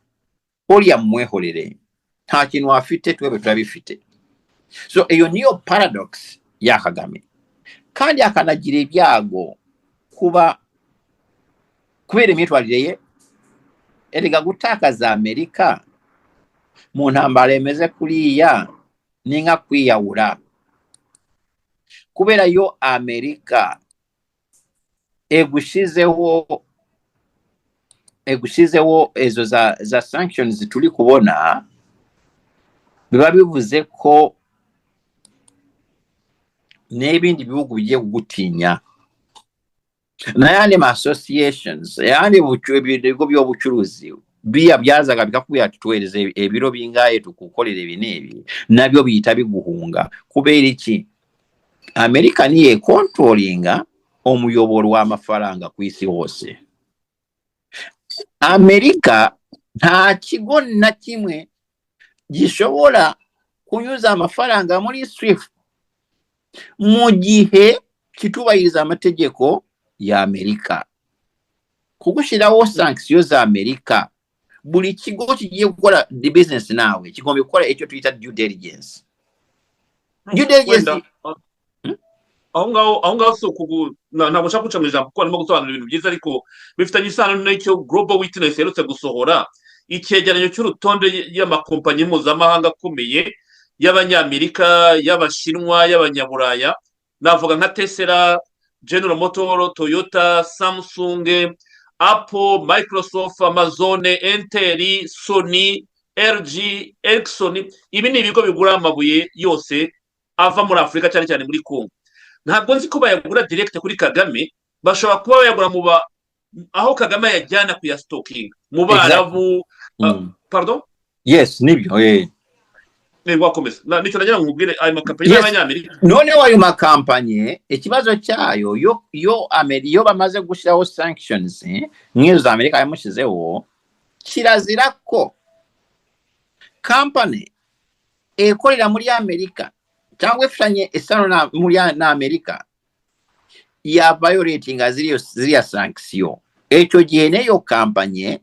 [SPEAKER 2] poliya mwehorere nta kintu wafite twebe turabifite. So iyo niyo paradox ya Kagame, kandi akanagira ibyago kubera imitwarire ye erega gutakaza Amerika mu ntambara emeze kuriya ni nka kwiyahura, kubera yo Amerika egushizeho ezo za sanctions turi kubona, biba bivuze ko n'ibindi bihugu bigiye kugutinya n'ayandi ma associations ayandi bigo by'ubucuruzi biya byazaga bikakubwira ati tuhereze ebiro bingaye tukukorera ibi n'ibi, nabyo bihita biguhunga. Kubera iki? Amerika niye controllinga omuyoboro w'amafaranga ku isi hose. Amerika nta kigo na kimwe gishobora kunyuza amafaranga muri SWIFT mu gihe kitubahiriza amategeko ya Amerika. Kugushiraho sanctions za Amerika, buri kigo kigiye gukora the business nawe kigomba gukora icyo twita due diligence. Due diligence
[SPEAKER 1] aho ngaho so ntabwo nshaka guca mu ijambo kuko arimo gusobanura ibintu byiza ariko bifitanye isano n'icyo Global Witness yerutse gusohora icyegeranyo cy'urutonde y'amakompanyi mpuzamahanga akomeye y'Abanyamerika, y'Abashinwa, y'Abanyaburaya. Navuga nka Tesla, General Motors, Toyota, Samsung, Apple, Microsoft, Amazon, Intel, Sony, LG, Ericsson. Ibi ni ibigo bigura amabuye yose ava muri Afurika cyane cyane muri Kongo. Ntabwo nzi ko bayagura direct kuri Kagame, bashobora kuba bayagura mu aho Kagame yajyana kuya stocking mu Barabu. Pardon?
[SPEAKER 2] Yes, nibyo
[SPEAKER 1] wakomeza nicyo nagira ngo nkubwire ayo makampani y'Abanyamerika.
[SPEAKER 2] Noneho ayo makampani ikibazo cyayo yo bamaze gushiraho sanctions nk'izo Amerika yamushizeho, kirazira ko company ekorera muri Amerika cyangwa ifanye isano muri Amerika ya violating ziriya sanction, icyo gihe neyo company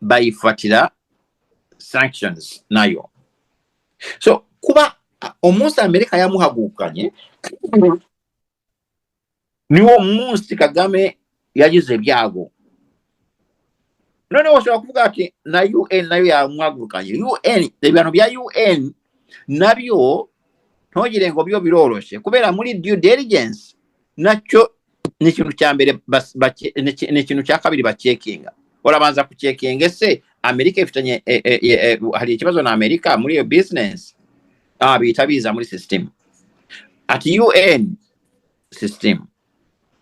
[SPEAKER 2] bayifatira sanctions nayo. So kuba umunsi Amerika yamuhagukanye niwo munsi Kagame yagize ibyago. Noneho ushobora kuvuga ati na UN nayo yamuhagukanye. UN ibintu bya UN nabyo ntogire ngo byo biroroshe kubera muri due diligence nacyo ni ikintu cya mbere ni ikintu cya kabiri bacekinga. Urabanza kucekinga se Amerika ifitanye hari ikibazo na Amerika muri iyo business bitabiza muri system at UN system.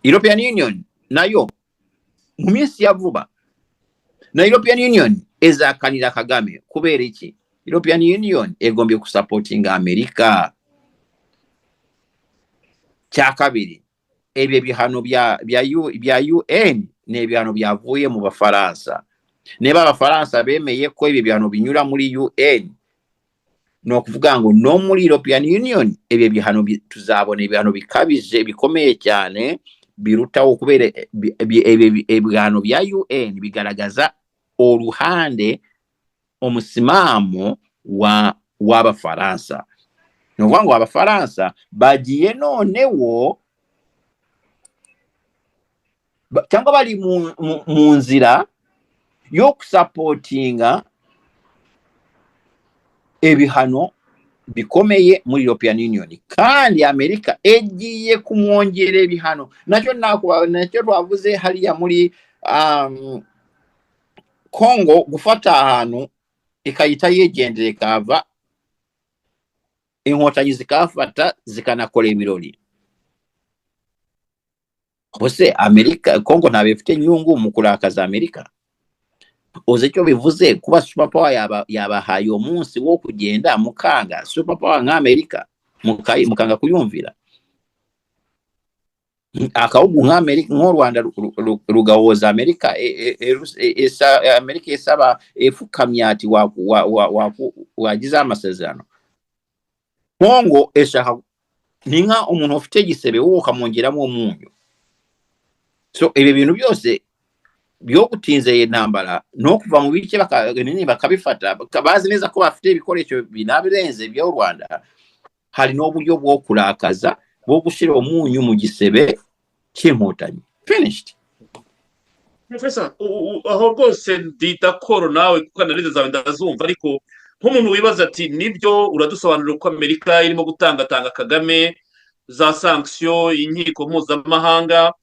[SPEAKER 2] European Union nayo mu minsi ya vuba na European Union ezakanira Kagame kubera iki? European Union egombe kusupportinga Amerika. Cya kabiri ebye bihano bya UN ne bihano byavuye mu Bafaransa. Neba Abafaransa bemeye ko ibi bihano binyura muri UN, no kuvuga ngo no muri European Union ebye bihano tuzabona ibihano bikabije bikomeye cyane birutaho kubera ibihano bya UN bigaragaza uruhande umusimamo w'Abafaransa. Nukuvuga ngo Abafaransa bagiye nonewo cyangwa bari mu nzira yo kusapotinga ebihano bikomeye muri European Union, kandi Amerika egiye kumwongera ebihano. Nacyo twavuze hariya muri Congo, gufata ahantu ikayita yegendere kava inkotanyi zikafata zikanakora ibirori. Bose Amerika, Congo ntabefite nyungu mu kurakaza Amerika. Uze cyo bivuze kuba superpower yabahaye umunsi wo kugenda mukanga superpower nka Amerika mukanga kuyumvira. Akahugu nka Amerika, nko Rwanda rugahoza Amerika, Amerika isaba efukamyati wagize amasezerano. Congo eshaka ninka umuntu ufite gisebe wo kamongeramo umunyu. So ibi bintu byose byo gutinze intambara no kuva mu bice bakabifata, bazi neza ko bafite ibikoresho binabirenze byo Rwanda. Hari n'uburyo bwo kurakaza, bwo gushira umunyu mu gisebe cy'inkotanyi. Finished.
[SPEAKER 1] Professor, aho rwose ndita koro nawe kuko analize zawe ndazumva, ariko nk'umuntu wibaza ati nibyo uradusobanurira uko Amerika irimo gutangatanga Kagame, za sanction, inkiko mpuzamahanga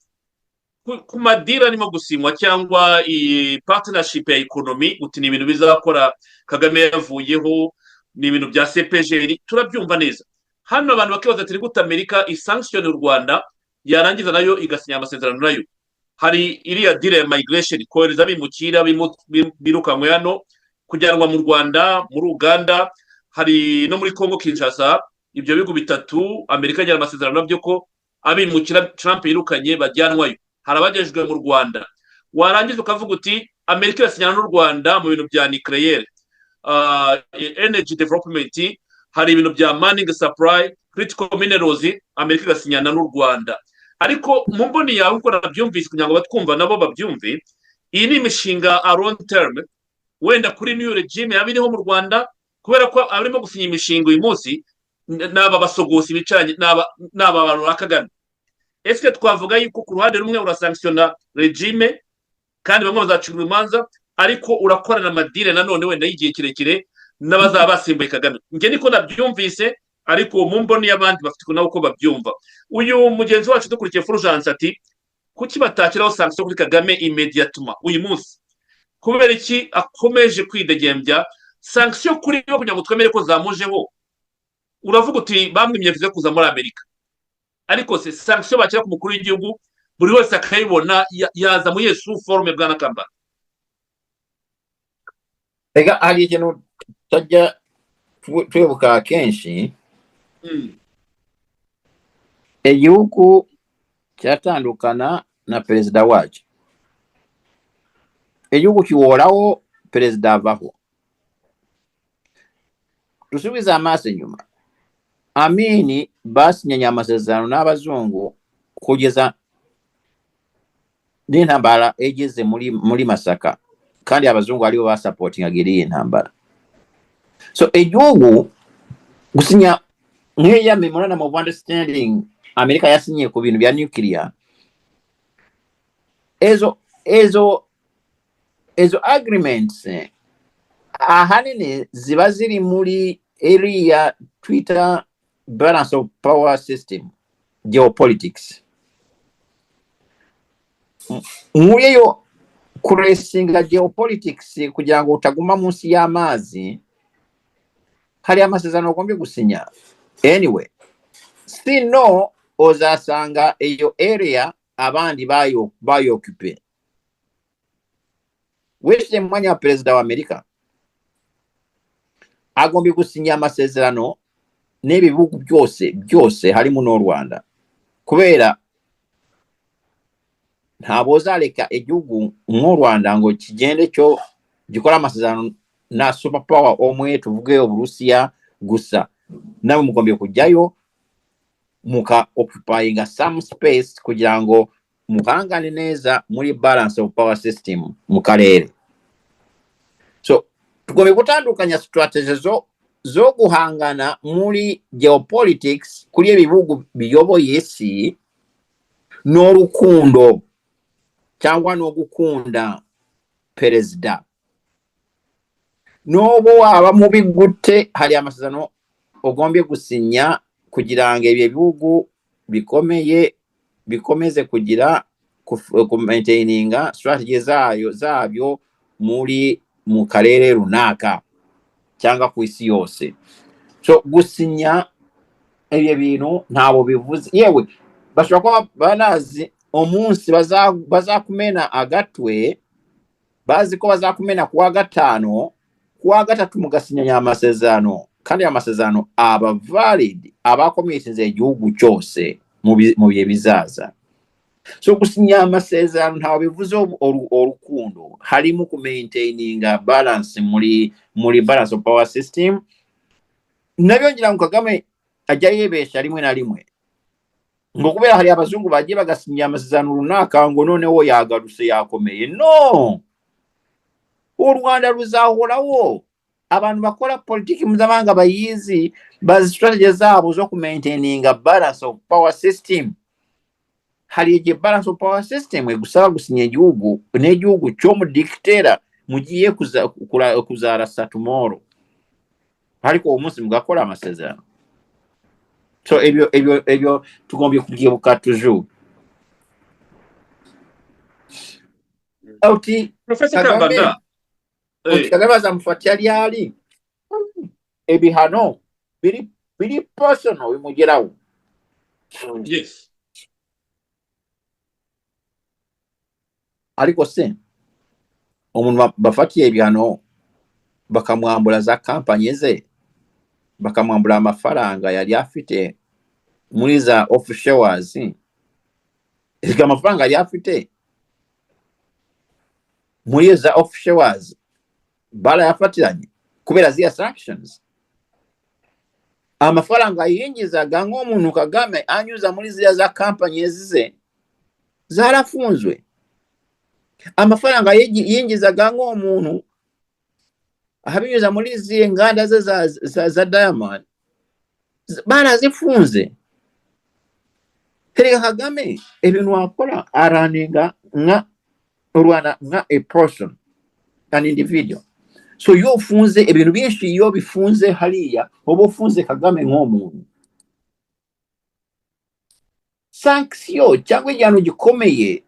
[SPEAKER 1] ku madira arimo gusinywa cyangwa i partnership ya economy, uti ni ibintu bizakora Kagame yavuyeho, ni ibintu bya CPGR, turabyumva neza. Hano abantu bakibaza ati gute Amerika isanction u Rwanda yarangiza nayo igasinya amasezerano nayo. Hari iriya deal ya migration, kohereza bimukira birukanywe hano kujyanwa mu Rwanda, muri Uganda, hari no muri Congo Kinshasa. Ibyo bigo bitatu Amerika yagira amasezerano nabyo ko abimukira Trump yirukanye bajyanwayo, harabagejwe mu Rwanda. Warangiza ukavuga uti Amerika irasinyana n'u Rwanda mu bintu bya nuclear, energy development, hari ibintu bya mining supply, critical minerals, Amerika irasinyana n'u Rwanda. Ariko mu mboni yawe uko nabyumvise kugira ngo batwumva nabo babyumve, iyi ni imishinga a long term, wenda kuri new regime yabiriho mu Rwanda, kubera ko arimo gusinya imishinga uyu munsi n'aba basogosi bicanye n'aba abantu bakagana. Ese twavuga yuko ku ruhande rumwe urasanctiona regime kandi bamwe bazacirwa imanza, ariko urakorana amadire nanone wenda y'igihe kirekire n'abazaba basimbuye Kagame? Nge niko nabyumvise, ariko mu mboni y'abandi bafite nabo uko babyumva. Uyu mugenzi wacu dukurikiye Fulgence ati kuki batakiraho sanction kuri Kagame immediatement uyu munsi, kubera iki akomeje kwidegembya sanction kuri yo kugira ngo twemere ko zamujeho? Uravuga uti bamwimye viza kuza muri Amerika, ariko se sanction bakira ku mukuru w'igihugu buri wese akayibona yaza mu Yesu forme bwana Kamba.
[SPEAKER 2] Ega hari ikintu tajya twibuka kenshi, igihugu cyatandukana na perezida wacu. Igihugu kiworaho perezida avaho. Dusubiza amaso inyuma, Amini basinyanye amasezerano n'abazungu kugeza n'intambara egeze muri Masaka, kandi abazungu aribo basupportinga iriya ntambara. So igihugu gusinya nk'iya memorandum of understanding Amerika yasinyiye ku bintu bya nuclear, ezo agreements ahanini ziba ziri muri area Twitter balance of power system, geopolitics. Muyeyo kuresinga geopolitics kugira ngo utaguma munsi y'amazi, hari amasezerano ugomba gusinya. Anyway, sino ozasanga iyo area abandi bayo occupy. Wese mwanya wa perezida wa Amerika agomba gusinya amasezerano n'ibihugu byose harimo n'u Rwanda, kubera ntabozareka igihugu nk'u Rwanda ngo kigende cyo gikora amasezerano na superpower omwe, tuvuge Uburusiya gusa. Nawe mugomba kujyayo muka occupying some space kugira ngo muhangane neza muri balance of power system mu karere. So tugomba gutandukanya strategies zo guhangana muri geopolitics kuri ebibugu biyoboye isi n'urukundo cyangwa no gukunda perezida. N'obo waba mubi gute hari amasezerano ogombye gusinya kugira ngo ebyo bihugu bikomeze kugira ku maintaininga strategy zabyo mu karere runaka cyangwa ku isi yose. So gusinya ebyo bintu ntabo bivuze, yewe bashobora kuba banazi umunsi bazakumena agatwe, bazi ko bazakumena kuwa gatanu, kuwa gatatu mugasinya amasezerano, kandi amasezerano aba valid, aba committed igihugu cyose mu bihe bizaza. So gusinya amasezerano ntaho bivuze urukundo, harimo ku maintaininga balance muri balance of power system. Nabyo ngira ngo Kagame ajya yebesha rimwe na rimwe ngo kubera hari abazungu bagiye bagasinya amasezerano runaka ngo noneho yagarutse yakomeye. No, u Rwanda ruzahoraho, abantu bakora politiki mpuzamahanga bayizi, bazi strategy zabo zo ku maintaininga balance of power system. Hari igihe balance of power system gusaba gusinya igihugu n'igihugu cyo mu dictator mugiye kuzarasa tomorrow, ariko uwo munsi mugakora amasezerano. So ebyo tugombye kubyibuka toujours. Auti
[SPEAKER 1] Professor Kambanda,
[SPEAKER 2] Kagame bazamufatira ryari? Ebihano biri personal bimugeraho.
[SPEAKER 1] yes,
[SPEAKER 2] Ariko se umuntu bafatiye ibihano bakamwambura za kampanye ze, bakamwambura amafaranga yari afite muri za offshores, amafaranga yari afite muri za offshores barayafatiranye kubera ziya sanctions. Amafaranga yinjizaga nk'umuntu Kagame anyuza muri ziya za kampanye ze zarafunzwe. Amafaranga yinjizaga nk'umuntu abinyuza muri ziye nganda ze za Diamond barazifunze. Kere Kagame ibintu wakora araninga nka Rwanda nka a person, an individual. So yo funze ibintu byinshi, yo bifunze hariya obo funze Kagame nk'umuntu. Sanction cyangwa igihano gikomeye.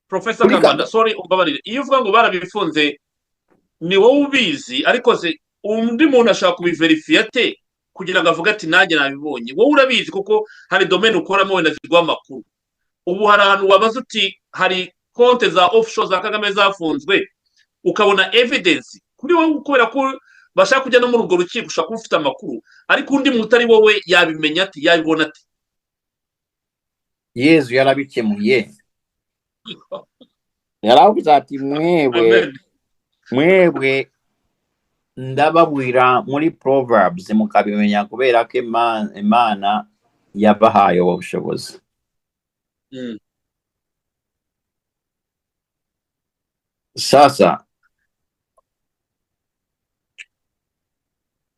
[SPEAKER 1] Professor Kambanda, sorry umbabarire, iyo uvuga ngo barabifunze ni wowe ubizi, ariko se undi muntu ashaka kubiverifya ate kugira ngo avuge ati nanjye nabibonye? Wowe urabizi kuko hari domain ukoramo wenda zigwa amakuru. Ubu hari ahantu wabaza uti hari konte za offshore za Kagame zafunzwe, ukabona evidence kuri wowe kubera ko bashaka kujya no muri urwo rukiko ushaka kuba ufite amakuru, ariko undi muntu ari wowe yabimenya ati, yabibona ati?
[SPEAKER 2] Yesu yarabikemuye. Yaravuze ati mwebwe ndababwira muri Proverbs mukabimenya kubera ko Imana yabahaye ubushobozi. Sasa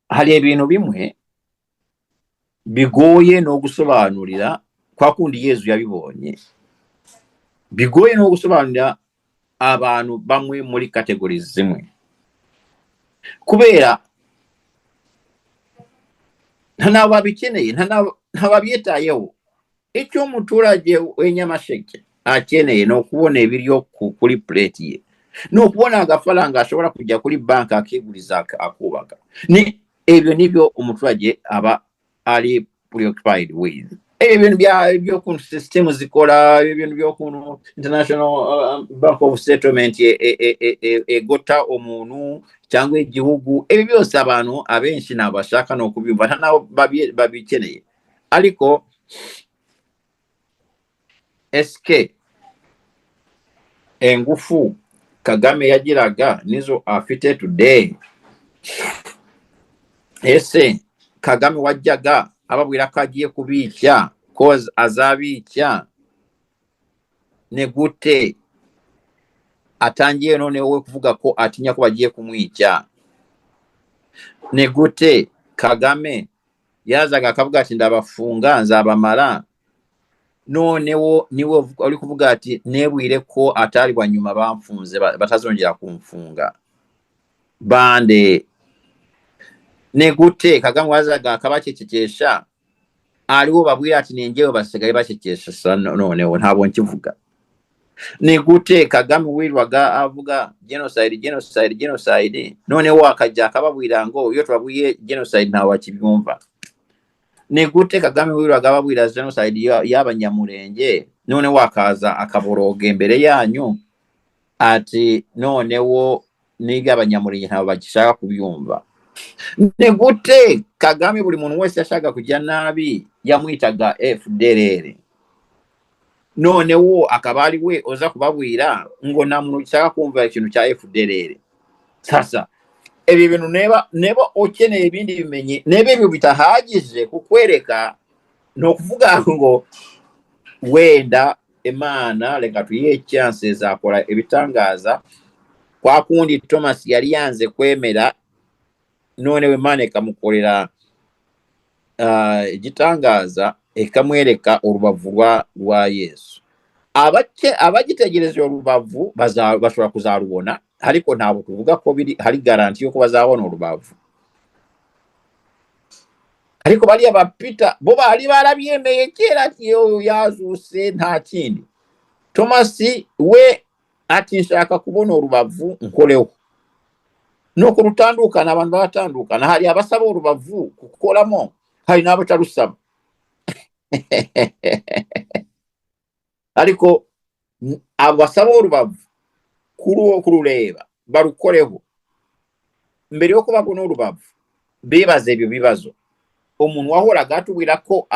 [SPEAKER 2] hari ibintu bimwe bigoye no gusobanurira kwa kundi Yesu yabibonye, bigoye no gusobanurira abantu bamwe muri categories zimwe kubera nta babikeneye, nta babyitayeho. Icyo umuturage w'Nyamasheke akeneye no kubona ibiryo kuri plate ye, no kubona agafaranga ashobora kujya kuri bank akiguriza akubaka. Ni ebyo nibyo umuturage aba ari preoccupied with. Ibintu byo ku system zikora, ibintu byo ku International Bank of Settlement gota umuntu cyangwa igihugu, ibi byose abantu abenshi nabashaka no kubyumva, nta nabo babikeneye. Ariko SK engufu Kagame yagiraga nizo afite today? Ese Kagame wajyaga ababwira ko agiye kubicya cause azabicya ne gute atangiye none wowe kuvuga ko atinya ko bagiye kumwica? ni gute Kagame yazaga akavuga ati ndabafunga nzabamara, noneho niwe uri kuvuga ati nebwire ko atari banyuma bamfunze batazongera kumfunga bande? Ni gute Kagame wazaga akabacecekesha aribo babwira ati ningewe basigaye bacecekesha noneho ntabwo nkivuga? Ni gute Kagame wirwaga avuga genocide noneho akajya akababwira ngo iyo twabwiye genocide ntawe wakibyumva? Ni gute Kagame wirwaga ababwira genocide y'abanyamurenge noneho akaza akaboroga imbere yanyu ati noneho niga abanyamurenge ntawe bagishaka kubyumva? Ni gute Kagame buri muntu wese yashaka kujya nabi yamwitaga FDLR, noneho akaba ari we uza kubabwira ngo nta muntu ushaka kumva ikintu cya FDLR? Sasa ibi bintu neba ukeneye ibindi bimenye nebe bitahagije kukwereka, no kuvuga ngo wenda Imana reka tuyihe chance zakora ibitangaza kwa kundi Thomas yari yanze kwemera, none Imana ikamukorera igitangaza ikamwereka urubavu rwa Yesu. Abagitegereje urubavu bashobora kuzarubona, ariko ntabwo tuvuga ko hari garanti yo ko bazabona urubavu. Ariko bari abapita bo bari barabyemeye kera ati yazuse nta kindi. Thomas we ati nshaka kubona urubavu nkoreho. No kurutandukana abantu batandukana, hari abasaba urubavu kukoramo, hari nabo tarusaba. Ariko abasaba urubavu kurureba barukoreho mbere yo kubabona urubavu bibaze ibyo bibazo. Umuntu wahoraga atubwira ko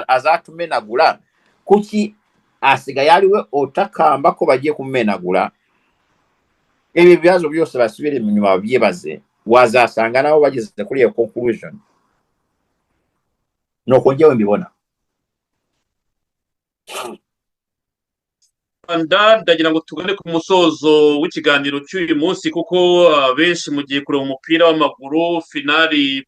[SPEAKER 2] azatumenagura, kuki asigaye ari we otakamba ko bagiye kumenagura? Ibi bibazo byose basubire inyuma babyibaze, wazasanga nabo bageze kuri iyo conclusion. No kongewe mbibona.
[SPEAKER 1] Ndagira ngo tugane ku musozo w'ikiganiro cy'uyu munsi, kuko benshi mugiye kureba umupira w'amaguru finali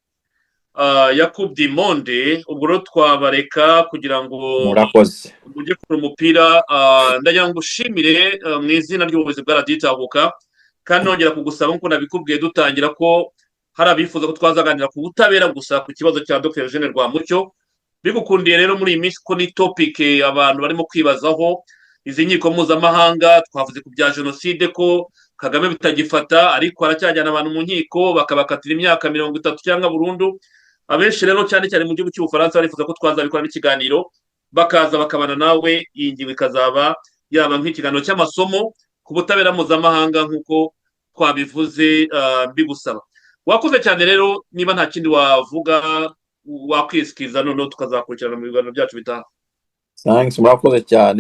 [SPEAKER 1] ya Coupe du Monde. Ubwo rero twabareka kugira ngo
[SPEAKER 2] murakoze
[SPEAKER 1] mujye kureba umupira. Ndagira ngo ushimire mu izina ry'ubuyobozi bwa Radio Itahuka, kandi nongera kugusaba nk'uko nabikubwiye dutangira ko hari abifuza ko twazaganira ku butabera gusa ku kibazo cya Dr Eugene Rwamucyo. Bigukundiye rero muri iyi minsi ko ni topic abantu barimo kwibazaho, izi nkiko mpuzamahanga. Twavuze ku bya jenoside ko Kagame bitagifata, ariko aracyajyana abantu mu nkiko bakabakatira imyaka 30 cyangwa burundu. Abenshi rero cyane cyane mu gihugu cy'Ubufaransa barifuza ko twazabikora n'ikiganiro, bakaza bakabana nawe. Iyi ngingo ikazaba yaba nk'ikiganiro cy'amasomo ku butabera mpuzamahanga nk'uko twabivuze mbigusaba. Wakoze cyane rero, niba nta kindi wavuga wakwisikiza noneho tukazakurikirana mu biganiro byacu bitaha.
[SPEAKER 2] Thanks, murakoze cyane.